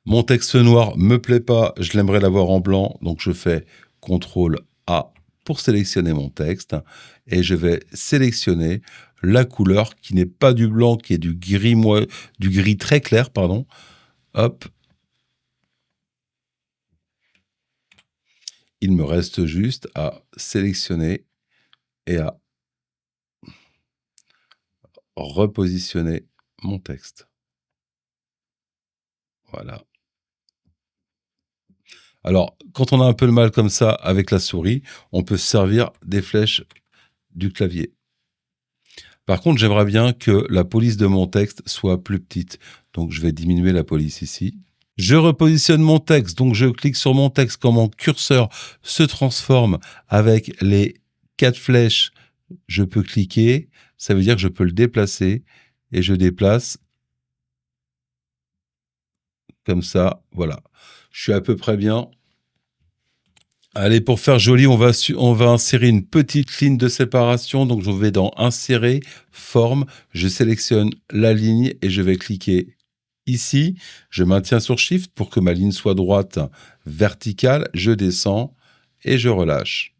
Mon texte noir me plaît pas, je l'aimerais l'avoir en blanc. Donc, je fais CTRL A pour sélectionner mon texte. Et je vais sélectionner la couleur qui n'est pas du blanc, qui est du gris très clair, pardon. Hop. Il me reste juste à sélectionner et à repositionner mon texte. Voilà. Alors, quand on a un peu de mal comme ça avec la souris, on peut se servir des flèches du clavier. Par contre, j'aimerais bien que la police de mon texte soit plus petite. Donc, je vais diminuer la police ici. Je repositionne mon texte. Donc, je clique sur mon texte. Quand mon curseur se transforme avec les 4 flèches, je peux cliquer. Ça veut dire que je peux le déplacer. Et je déplace comme ça. Voilà. Je suis à peu près bien. Allez, pour faire joli, on va insérer une petite ligne de séparation. Donc, je vais dans Insérer, Forme. Je sélectionne la ligne et je vais cliquer ici. Je maintiens sur Shift pour que ma ligne soit droite, verticale. Je descends et je relâche.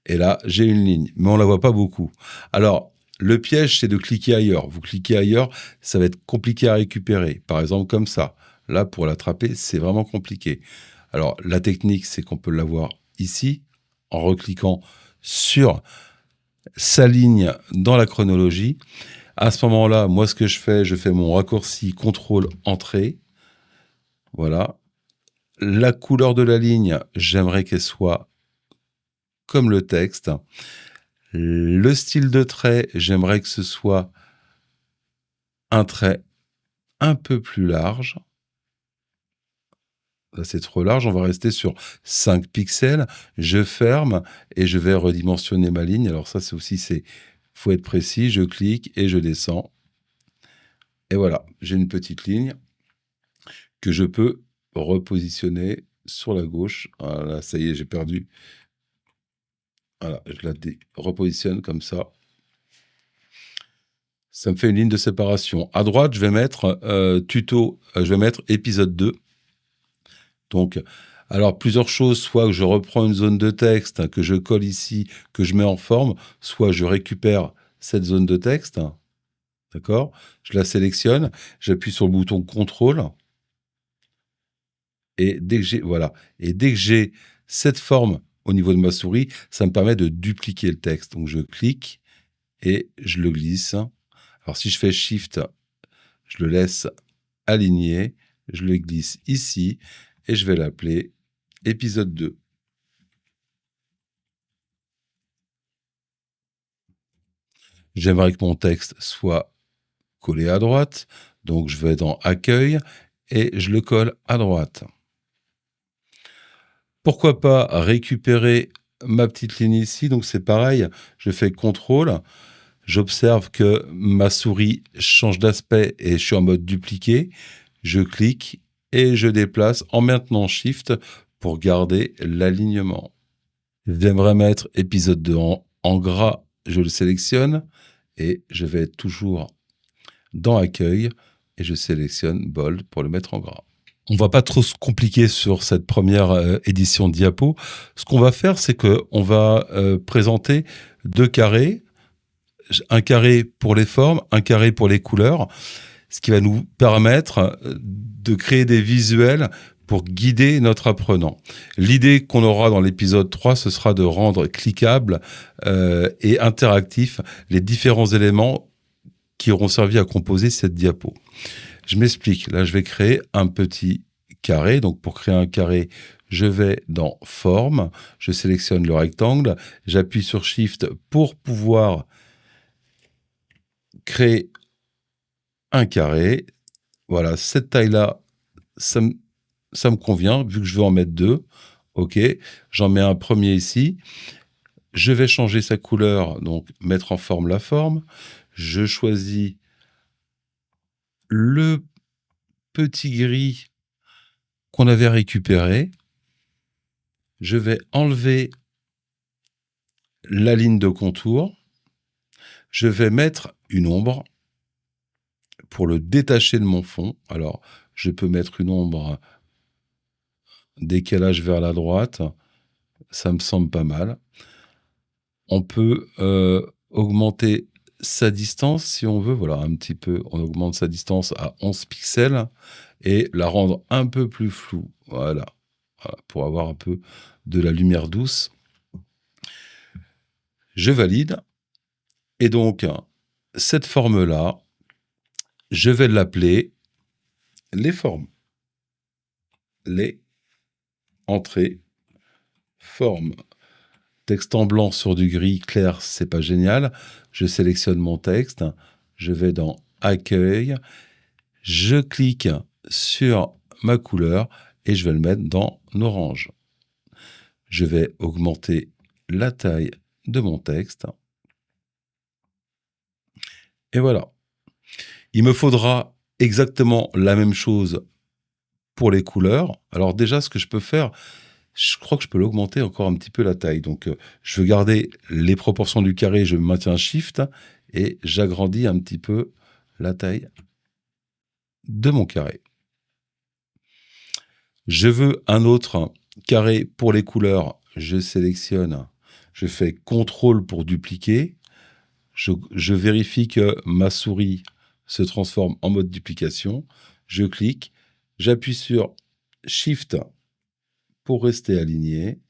Et là, j'ai une ligne, mais on ne la voit pas beaucoup. Alors, le piège, c'est de cliquer ailleurs. Vous cliquez ailleurs, ça va être compliqué à récupérer. Par exemple, comme ça. Là, pour l'attraper, c'est vraiment compliqué. Alors, la technique, c'est qu'on peut l'avoir ici, en recliquant sur sa ligne dans la chronologie. À ce moment-là, moi, ce que je fais mon raccourci CTRL Entrée. Voilà. La couleur de la ligne, j'aimerais qu'elle soit comme le texte. Le style de trait, j'aimerais que ce soit un trait un peu plus large. Là, c'est trop large, on va rester sur 5 pixels. Je ferme et je vais redimensionner ma ligne. Alors ça, faut être précis. Je clique et je descends. Et voilà, j'ai une petite ligne que je peux repositionner sur la gauche. Voilà, ça y est, j'ai perdu. Voilà, je la repositionne comme ça. Ça me fait une ligne de séparation. À droite, je vais mettre je vais mettre épisode 2. Donc, alors plusieurs choses, soit que je reprends une zone de texte, que je colle ici, que je mets en forme, soit je récupère cette zone de texte, d'accord ? Je la sélectionne, j'appuie sur le bouton CTRL, et dès que j'ai cette forme au niveau de ma souris, ça me permet de dupliquer le texte. Donc je clique et je le glisse. Alors si je fais Shift, je le laisse aligné, je le glisse ici, et je vais l'appeler épisode 2. J'aimerais que mon texte soit collé à droite, donc je vais dans Accueil et je le colle à droite. Pourquoi pas récupérer ma petite ligne ici, donc c'est pareil, je fais CTRL, j'observe que ma souris change d'aspect et je suis en mode dupliqué, je clique et je déplace en maintenant Shift pour garder l'alignement. J'aimerais mettre épisode 2 en gras, je le sélectionne et je vais être toujours dans Accueil et je sélectionne Bold pour le mettre en gras. On ne va pas trop se compliquer sur cette première édition de diapo. Ce qu'on va faire, c'est qu'on va présenter 2 carrés, un carré pour les formes, un carré pour les couleurs, ce qui va nous permettre de créer des visuels pour guider notre apprenant. L'idée qu'on aura dans l'épisode 3, ce sera de rendre cliquable et interactif les différents éléments qui auront servi à composer cette diapo. Je m'explique. Là, je vais créer un petit carré. Donc, pour créer un carré, je vais dans Forme, je sélectionne le rectangle, j'appuie sur Shift pour pouvoir créer un carré. Voilà, cette taille-là, ça me convient, vu que je veux en mettre 2. OK, j'en mets un premier ici. Je vais changer sa couleur, donc mettre en forme la forme. Je choisis le petit gris qu'on avait récupéré. Je vais enlever la ligne de contour. Je vais mettre une ombre pour le détacher de mon fond. Alors, je peux mettre une ombre décalage vers la droite. Ça me semble pas mal. On peut augmenter sa distance si on veut. Voilà, un petit peu. On augmente sa distance à 11 pixels et la rendre un peu plus floue. Voilà, pour avoir un peu de la lumière douce. Je valide. Et donc, cette forme-là, je vais l'appeler les formes. Les entrées, formes. Texte en blanc sur du gris clair, c'est pas génial. Je sélectionne mon texte, je vais dans Accueil, je clique sur ma couleur et je vais le mettre dans orange. Je vais augmenter la taille de mon texte. Et voilà. Il me faudra exactement la même chose pour les couleurs. Alors déjà, ce que je peux faire, je crois que je peux l'augmenter encore un petit peu la taille. Donc, je veux garder les proportions du carré, je maintiens Shift et j'agrandis un petit peu la taille de mon carré. Je veux un autre carré pour les couleurs. Je sélectionne, je fais CTRL pour dupliquer. Je vérifie que ma souris se transforme en mode duplication. Je clique, j'appuie sur Shift pour rester aligné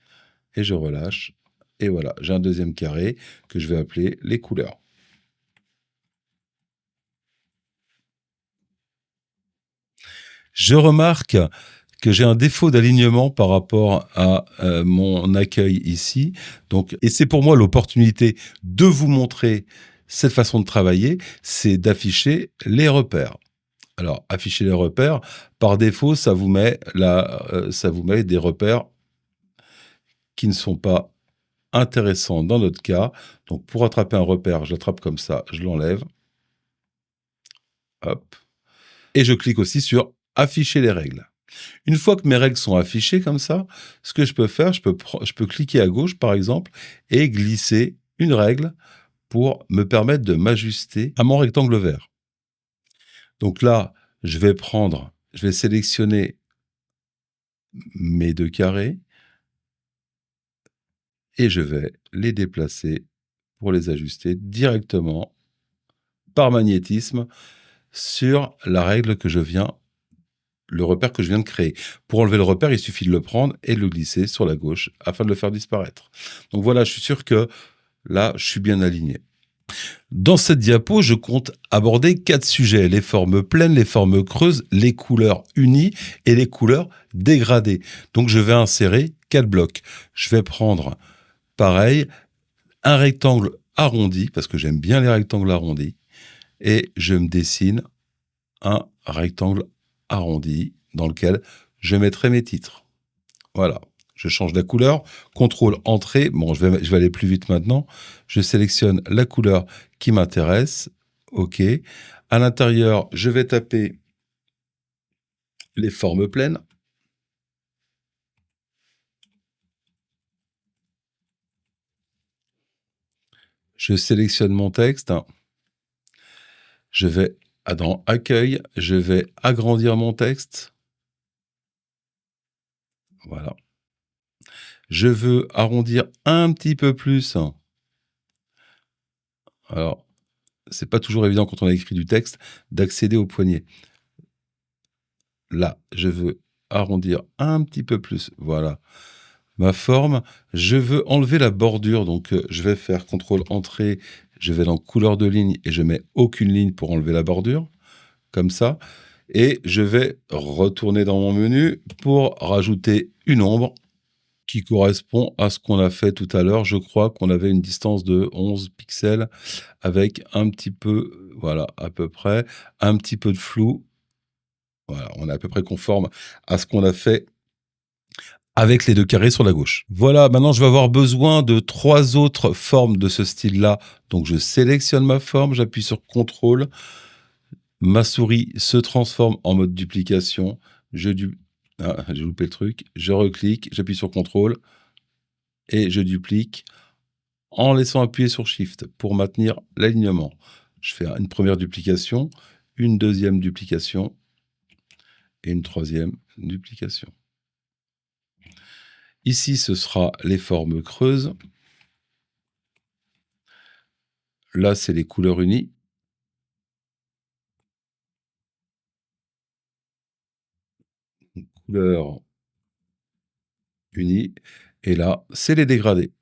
et je relâche. Et voilà, j'ai un deuxième carré que je vais appeler les couleurs. Je remarque que j'ai un défaut d'alignement par rapport à mon accueil ici. Donc, et c'est pour moi l'opportunité de vous montrer cette façon de travailler, c'est d'afficher les repères. Alors, afficher les repères, par défaut, ça vous met des repères qui ne sont pas intéressants dans notre cas. Donc, pour attraper un repère, je l'attrape comme ça, je l'enlève. Hop. Et je clique aussi sur afficher les règles. Une fois que mes règles sont affichées comme ça, ce que je peux faire, je peux cliquer à gauche, par exemple, et glisser une règle pour me permettre de m'ajuster à mon rectangle vert. Donc là, je vais sélectionner mes 2 carrés et je vais les déplacer pour les ajuster directement par magnétisme sur la règle le repère que je viens de créer. Pour enlever le repère, il suffit de le prendre et de le glisser sur la gauche afin de le faire disparaître. Donc voilà, je suis sûr que là, je suis bien aligné. Dans cette diapo, je compte aborder 4 sujets, les formes pleines, les formes creuses, les couleurs unies et les couleurs dégradées. Donc je vais insérer 4 blocs. Je vais prendre, pareil, un rectangle arrondi, parce que j'aime bien les rectangles arrondis, et je me dessine un rectangle arrondi dans lequel je mettrai mes titres. Voilà. Je change la couleur, CTRL Entrée, bon, je vais aller plus vite maintenant, je sélectionne la couleur qui m'intéresse, OK. À l'intérieur, je vais taper les formes pleines. Je sélectionne mon texte, je vais dans Accueil, je vais agrandir mon texte. Voilà. Je veux arrondir un petit peu plus. Alors, c'est pas toujours évident quand on a écrit du texte d'accéder au poignet. Là, je veux arrondir un petit peu plus. Voilà. Ma forme, je veux enlever la bordure. Donc, je vais faire CTRL Entrée. Je vais dans Couleur de ligne et je mets aucune ligne pour enlever la bordure. Comme ça. Et je vais retourner dans mon menu pour rajouter une ombre qui correspond à ce qu'on a fait tout à l'heure. Je crois qu'on avait une distance de 11 pixels avec un petit peu, voilà, à peu près, un petit peu de flou. Voilà, on est à peu près conforme à ce qu'on a fait avec les deux carrés sur la gauche. Voilà, maintenant je vais avoir besoin de 3 autres formes de ce style-là. Donc je sélectionne ma forme, j'appuie sur CTRL, ma souris se transforme en mode duplication, j'ai loupé le truc, je reclique, j'appuie sur CTRL et je duplique en laissant appuyer sur Shift pour maintenir l'alignement. Je fais une première duplication, une deuxième duplication et une troisième duplication. Ici, ce sera les formes creuses. Là, c'est les couleurs unies. Couleurs unies. Et là, c'est les dégradés.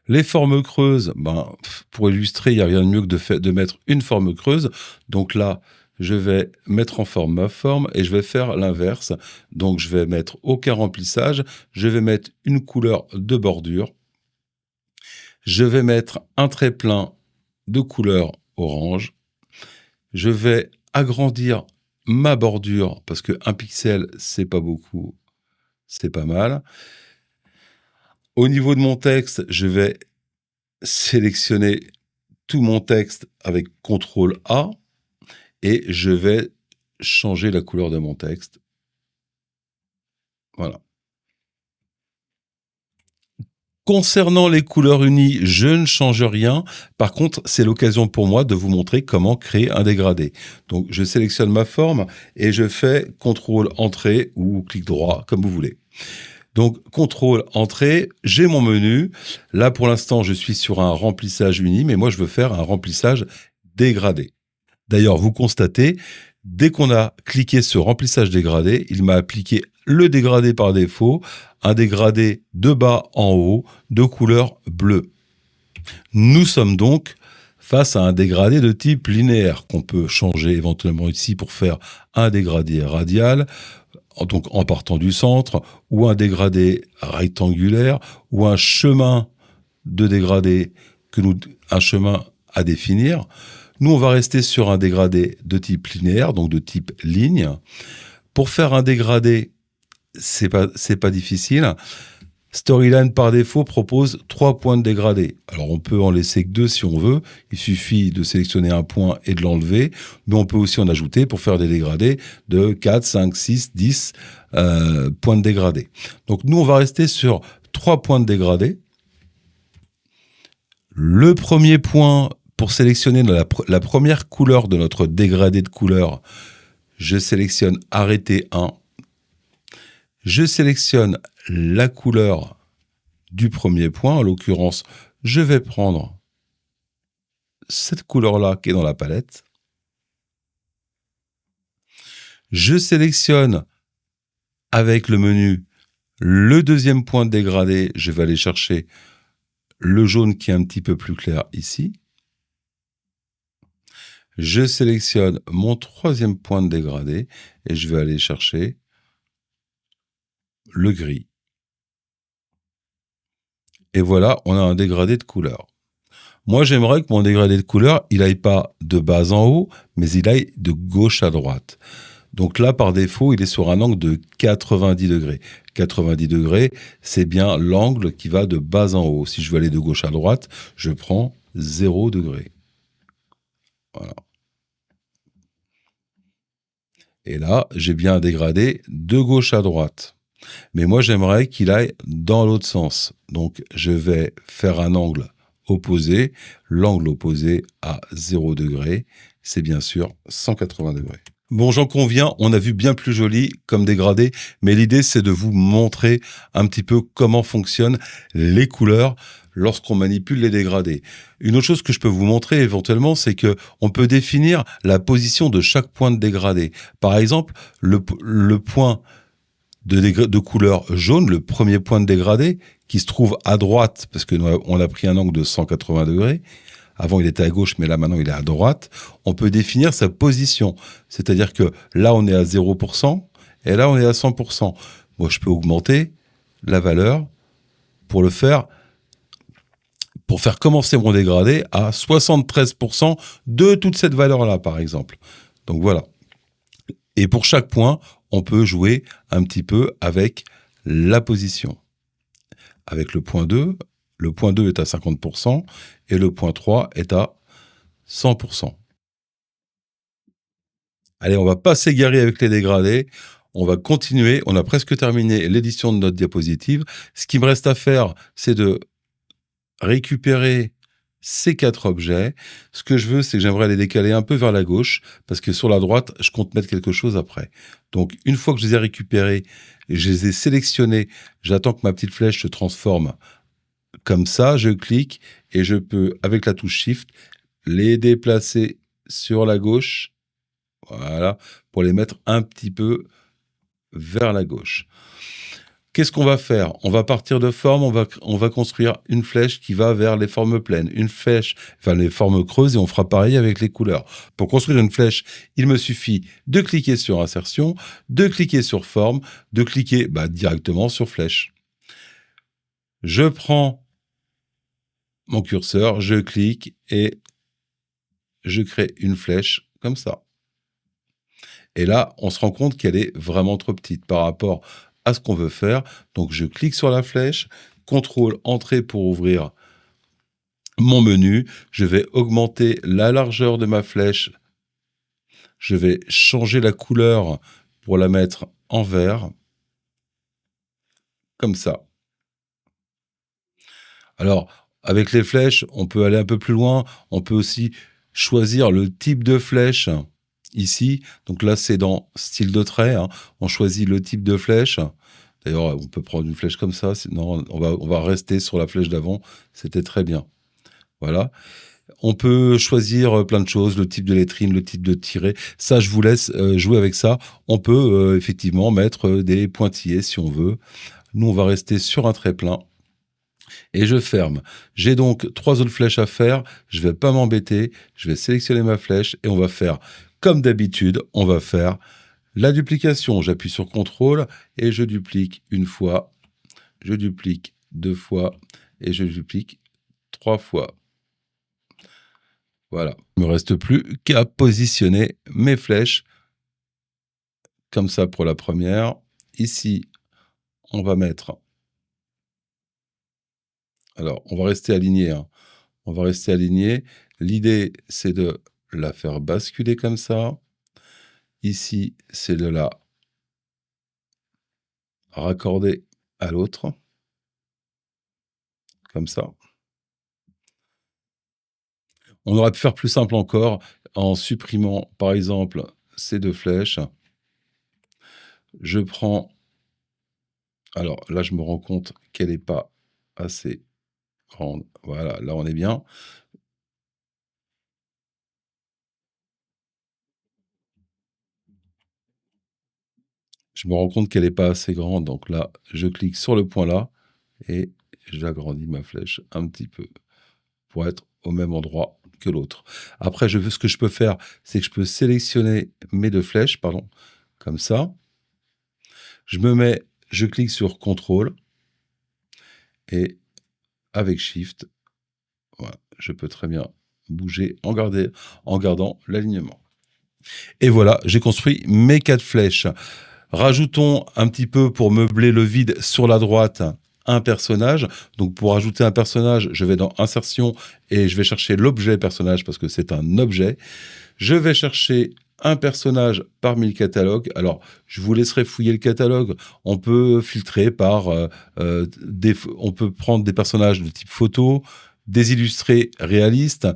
Les formes creuses, pour illustrer, il n'y a rien de mieux que de mettre une forme creuse. Donc là, je vais mettre en forme ma forme et je vais faire l'inverse. Donc je vais mettre aucun remplissage, je vais mettre une couleur de bordure. Je vais mettre un trait plein de couleur orange. Je vais agrandir ma bordure parce que 1 pixel, c'est pas beaucoup, c'est pas mal. Au niveau de mon texte, je vais sélectionner tout mon texte avec CTRL A et je vais changer la couleur de mon texte. Voilà. Concernant les couleurs unies, je ne change rien. Par contre, c'est l'occasion pour moi de vous montrer comment créer un dégradé. Donc, je sélectionne ma forme et je fais CTRL Entrée ou clic droit, comme vous voulez. Donc, CTRL Entrée, j'ai mon menu. Là, pour l'instant, je suis sur un remplissage uni, mais moi, je veux faire un remplissage dégradé. D'ailleurs, vous constatez, dès qu'on a cliqué sur remplissage dégradé, il m'a appliqué le dégradé par défaut, un dégradé de bas en haut, de couleur bleue. Nous sommes donc face à un dégradé de type linéaire qu'on peut changer éventuellement ici pour faire un dégradé radial, donc en partant du centre, ou un dégradé rectangulaire, ou un chemin de dégradé, un chemin à définir. Nous, on va rester sur un dégradé de type linéaire, donc de type ligne. Pour faire un dégradé, c'est pas difficile. Storyline, par défaut, propose 3 points de dégradé. Alors, on peut en laisser que 2 si on veut. Il suffit de sélectionner un point et de l'enlever. Mais on peut aussi en ajouter pour faire des dégradés de 4, 5, 6, 10 points de dégradé. Donc, nous, on va rester sur 3 points de dégradé. Le premier point, pour sélectionner la première couleur de notre dégradé de couleur, je sélectionne Arrêter 1. Je sélectionne la couleur du premier point. En l'occurrence, je vais prendre cette couleur-là qui est dans la palette. Je sélectionne avec le menu le deuxième point de dégradé. Je vais aller chercher le jaune qui est un petit peu plus clair ici. Je sélectionne mon troisième point de dégradé et je vais aller chercher le gris. Et voilà, on a un dégradé de couleur. Moi, j'aimerais que mon dégradé de couleur, il aille pas de bas en haut, mais il aille de gauche à droite. Donc là, par défaut, il est sur un angle de 90 degrés. 90 degrés, c'est bien l'angle qui va de bas en haut. Si je veux aller de gauche à droite, je prends 0 degré. Voilà. Et là, j'ai bien un dégradé de gauche à droite. Mais moi, j'aimerais qu'il aille dans l'autre sens. Donc, je vais faire un angle opposé. L'angle opposé à 0 degré, c'est bien sûr 180 degrés. Bon, j'en conviens, on a vu bien plus joli comme dégradé, mais l'idée, c'est de vous montrer un petit peu comment fonctionnent les couleurs lorsqu'on manipule les dégradés. Une autre chose que je peux vous montrer éventuellement, c'est que on peut définir la position de chaque point de dégradé. Par exemple, le point de couleur jaune, le premier point de dégradé, qui se trouve à droite, parce qu'on a pris un angle de 180 degrés. Avant, il était à gauche, mais là, maintenant, il est à droite. On peut définir sa position. C'est-à-dire que là, on est à 0%, et là, on est à 100%. Moi, je peux augmenter la valeur pour faire commencer mon dégradé à 73% de toute cette valeur-là, par exemple. Donc, voilà. Et pour chaque point, on peut jouer un petit peu avec la position. Avec le point 2 est à 50% et le point 3 est à 100%. Allez, on va pas s'égarer avec les dégradés. On va continuer. On a presque terminé l'édition de notre diapositive. Ce qui me reste à faire, c'est de récupérer ces 4 objets. Ce que je veux, c'est que j'aimerais les décaler un peu vers la gauche, parce que sur la droite, je compte mettre quelque chose après. Donc, une fois que je les ai récupérés, je les ai sélectionnés, j'attends que ma petite flèche se transforme comme ça, je clique et je peux, avec la touche Shift, les déplacer sur la gauche, voilà, pour les mettre un petit peu vers la gauche. Qu'est-ce qu'on va faire ? On va partir de forme, on va construire une flèche qui va vers les formes pleines, une flèche vers les formes creuses, et on fera pareil avec les couleurs. Pour construire une flèche, il me suffit de cliquer sur insertion, de cliquer sur forme, de cliquer directement sur flèche. Je prends mon curseur, je clique et je crée une flèche comme ça. Et là, on se rend compte qu'elle est vraiment trop petite par rapport à ce qu'on veut faire. Donc, je clique sur la flèche, CTRL, Entrée pour ouvrir mon menu. Je vais augmenter la largeur de ma flèche. Je vais changer la couleur pour la mettre en vert, comme ça. Alors, avec les flèches, on peut aller un peu plus loin. On peut aussi choisir le type de flèche ici. Donc là, c'est dans style de trait. On choisit le type de flèche. D'ailleurs, on peut prendre une flèche comme ça. Sinon, on va rester sur la flèche d'avant. C'était très bien. Voilà. On peut choisir plein de choses, le type de lettrine, le type de tiret. Ça, je vous laisse jouer avec ça. On peut effectivement mettre des pointillés si on veut. Nous, on va rester sur un trait plein. Et je ferme. J'ai donc 3 autres flèches à faire. Je ne vais pas m'embêter. Je vais sélectionner ma flèche et on va faire, comme d'habitude, on va faire la duplication. J'appuie sur CTRL et je duplique une fois, je duplique 2 fois et je duplique 3 fois. Voilà. Il ne me reste plus qu'à positionner mes flèches comme ça pour la première. Ici, on va mettre... Alors, on va rester aligné. On va rester aligné. L'idée, c'est de la faire basculer comme ça. Ici, c'est de la raccorder à l'autre. Comme ça. On aurait pu faire plus simple encore en supprimant, par exemple, ces 2 flèches. Je prends... Alors, là, je me rends compte qu'elle n'est pas assez grande. Voilà, là, on est bien. Je me rends compte qu'elle n'est pas assez grande. Donc là, je clique sur le point là et j'agrandis ma flèche un petit peu pour être au même endroit que l'autre. Après, ce que je peux faire, c'est que je peux sélectionner mes 2 flèches, comme ça. Je clique sur CTRL et avec Shift, voilà, je peux très bien bouger en gardant l'alignement. Et voilà, j'ai construit mes 4 flèches. Rajoutons un petit peu pour meubler le vide sur la droite un personnage. Donc pour ajouter un personnage, je vais dans Insertion et je vais chercher l'objet personnage parce que c'est un objet. Je vais chercher un personnage parmi le catalogue. Alors, je vous laisserai fouiller le catalogue. On peut filtrer par... on peut prendre des personnages de type photo, des illustrés réalistes,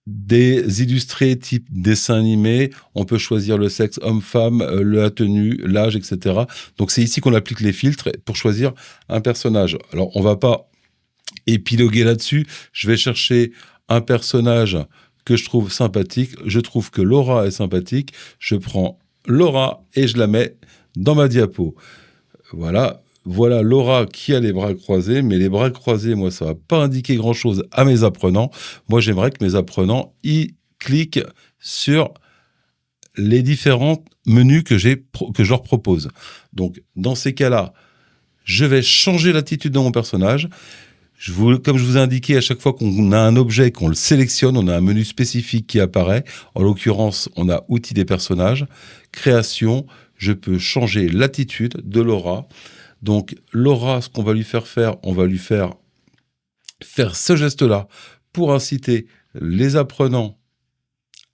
des illustrés type dessin animé, on peut choisir le sexe homme-femme, la tenue, l'âge, etc. Donc c'est ici qu'on applique les filtres pour choisir un personnage. Alors on va pas épiloguer là-dessus, je vais chercher un personnage que je trouve sympathique, je trouve que Laura est sympathique, je prends Laura et je la mets dans ma diapo. Voilà, voilà Laura qui a les bras croisés, mais les bras croisés, moi, ça va pas indiquer grand-chose à mes apprenants. Moi, j'aimerais que mes apprenants y cliquent sur les différents menus que je leur propose. Donc, dans ces cas-là, je vais changer l'attitude de mon personnage. Comme je vous ai indiqué, à chaque fois qu'on a un objet, qu'on le sélectionne, on a un menu spécifique qui apparaît. En l'occurrence, on a outils des personnages, création. Je peux changer l'attitude de Laura. Donc, Laura, ce qu'on va lui faire, on va lui faire ce geste-là pour inciter les apprenants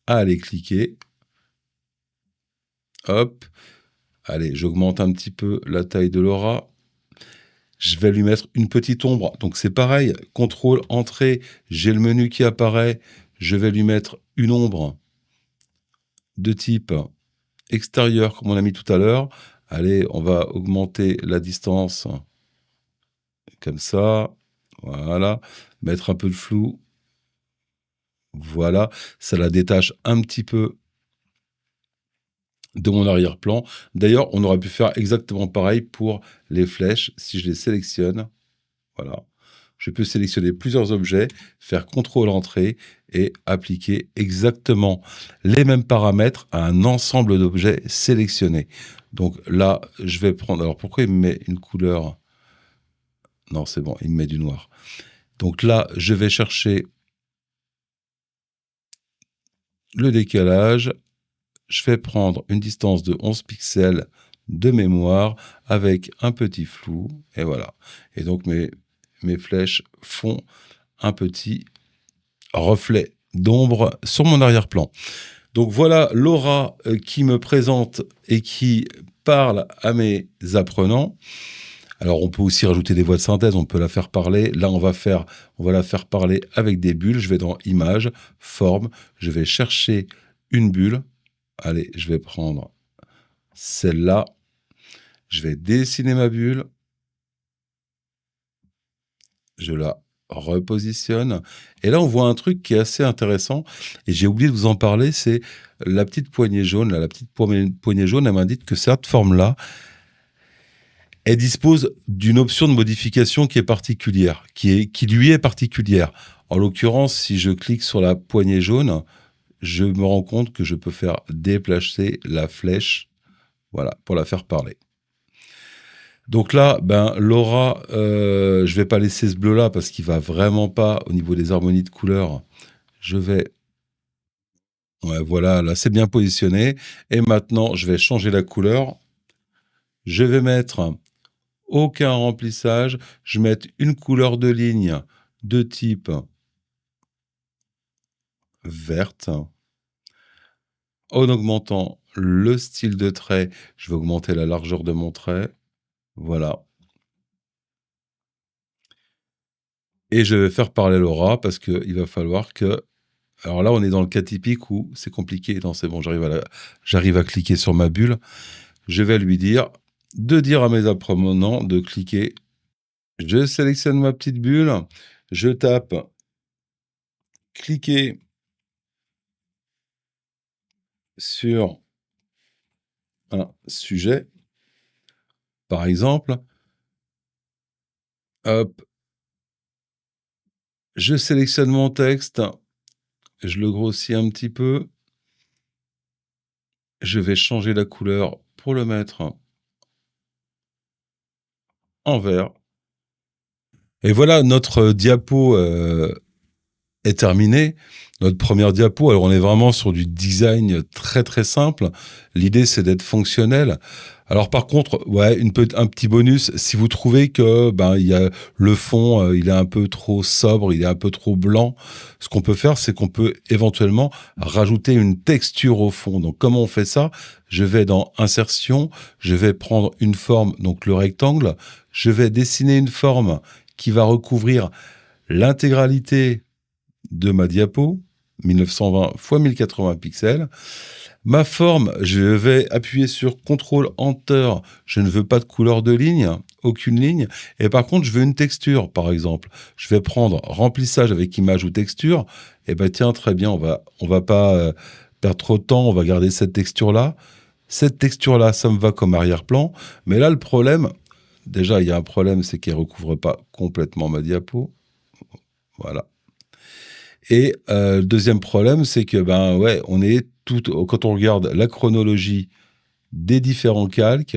à aller cliquer. Hop. Allez, j'augmente un petit peu la taille de Laura. Je vais lui mettre une petite ombre. Donc c'est pareil, contrôle, entrée, j'ai le menu qui apparaît. Je vais lui mettre une ombre de type extérieur, comme on a mis tout à l'heure. Allez, on va augmenter la distance, comme ça. Voilà, mettre un peu de flou. Voilà, ça la détache un petit peu de mon arrière-plan. D'ailleurs, on aurait pu faire exactement pareil pour les flèches. Si je les sélectionne, voilà, je peux sélectionner plusieurs objets, faire CTRL entrée et appliquer exactement les mêmes paramètres à un ensemble d'objets sélectionnés. Donc là, je vais prendre... Alors pourquoi il me met une couleur? Non, c'est bon, il me met du noir. Donc là, je vais chercher le décalage. Je vais prendre une distance de 11 pixels de mémoire avec un petit flou. Et voilà. Et donc mes flèches font un petit reflet d'ombre sur mon arrière-plan. Donc voilà Laura qui me présente et qui parle à mes apprenants. Alors on peut aussi rajouter des voix de synthèse, on peut la faire parler. Là on va la faire parler avec des bulles. Je vais dans Images, Forme, je vais chercher une bulle. Allez, je vais prendre celle-là. Je vais dessiner ma bulle. Je la repositionne. Et là, on voit un truc qui est assez intéressant. Et j'ai oublié de vous en parler, c'est la petite poignée jaune. Là, la petite poignée jaune, elle m'indique que cette forme-là, elle dispose d'une option de modification qui est particulière, qui lui est particulière. En l'occurrence, si je clique sur la poignée jaune, je me rends compte que je peux faire déplacer la flèche, voilà, pour la faire parler. Donc là, Laura, je vais pas laisser ce bleu-là parce qu'il va vraiment pas au niveau des harmonies de couleurs. Je vais... Ouais, voilà, là, c'est bien positionné. Et maintenant, je vais changer la couleur. Je vais mettre aucun remplissage. Je vais mettre une couleur de ligne de type verte. En augmentant le style de trait, je vais augmenter la largeur de mon trait. Voilà. Et je vais faire parler Laura parce qu'il va falloir que... Alors là, on est dans le cas typique où c'est compliqué. Non, c'est bon, j'arrive à cliquer sur ma bulle. Je vais lui dire à mes apprenants de cliquer. Je sélectionne ma petite bulle. Je tape cliquer sur un sujet, par exemple. Hop. Je sélectionne mon texte. Je le grossis un petit peu. Je vais changer la couleur pour le mettre en vert. Et voilà, notre diapo est terminée. Notre première diapo, alors on est vraiment sur du design très très simple. L'idée, c'est d'être fonctionnel. Alors par contre, ouais, un petit bonus, si vous trouvez que il y a le fond, il est un peu trop sobre, il est un peu trop blanc, ce qu'on peut faire, c'est qu'on peut éventuellement rajouter une texture au fond. Donc comment on fait ça? Je vais dans Insertion, je vais prendre une forme, donc le rectangle, je vais dessiner une forme qui va recouvrir l'intégralité de ma diapo, 1920 x 1080 pixels. Ma forme, je vais appuyer sur CTRL-ENTER. Je ne veux pas de couleur de ligne, aucune ligne. Et par contre, je veux une texture, par exemple. Je vais prendre remplissage avec image ou texture. Et tiens, très bien, on va pas perdre trop de temps. On va garder cette texture-là. Cette texture-là, ça me va comme arrière-plan. Mais là, le problème, déjà, il y a un problème, c'est qu'elle ne recouvre pas complètement ma diapo. Voilà. Et le deuxième problème, c'est que, on est quand on regarde la chronologie des différents calques,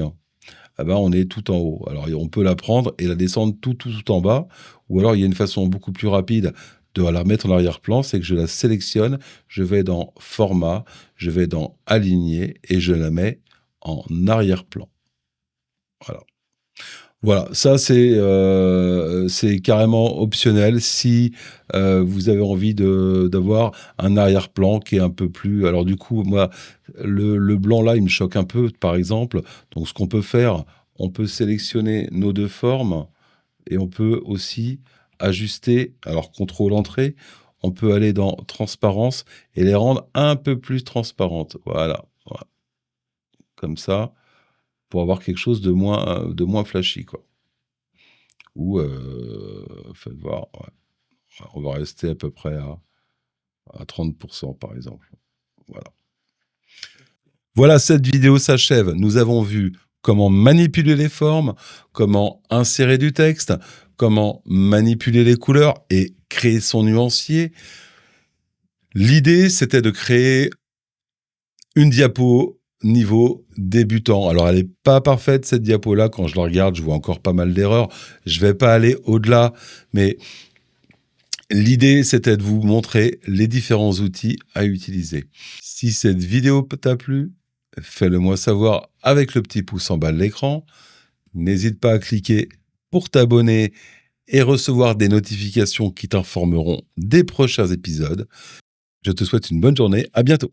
on est tout en haut. Alors, on peut la prendre et la descendre tout en bas. Ou alors, il y a une façon beaucoup plus rapide de la mettre en arrière-plan, c'est que je la sélectionne, je vais dans Format, je vais dans Aligner et je la mets en arrière-plan. Voilà, ça c'est carrément optionnel si vous avez envie d'avoir un arrière-plan qui est un peu plus... Alors du coup, moi, le blanc là, il me choque un peu, par exemple. Donc ce qu'on peut faire, on peut sélectionner nos deux formes et on peut aussi ajuster, alors contrôle entrée, on peut aller dans transparence et les rendre un peu plus transparentes. Voilà. Comme ça, pour avoir quelque chose de moins flashy, quoi. Ou, faites voir, ouais. On va rester à peu près à 30%, par exemple. Voilà. Voilà, cette vidéo s'achève. Nous avons vu comment manipuler les formes, comment insérer du texte, comment manipuler les couleurs et créer son nuancier. L'idée, c'était de créer une diapo niveau débutant. Alors, elle n'est pas parfaite, cette diapo-là. Quand je la regarde, je vois encore pas mal d'erreurs. Je ne vais pas aller au-delà, mais l'idée, c'était de vous montrer les différents outils à utiliser. Si cette vidéo t'a plu, fais-le moi savoir avec le petit pouce en bas de l'écran. N'hésite pas à cliquer pour t'abonner et recevoir des notifications qui t'informeront des prochains épisodes. Je te souhaite une bonne journée. À bientôt.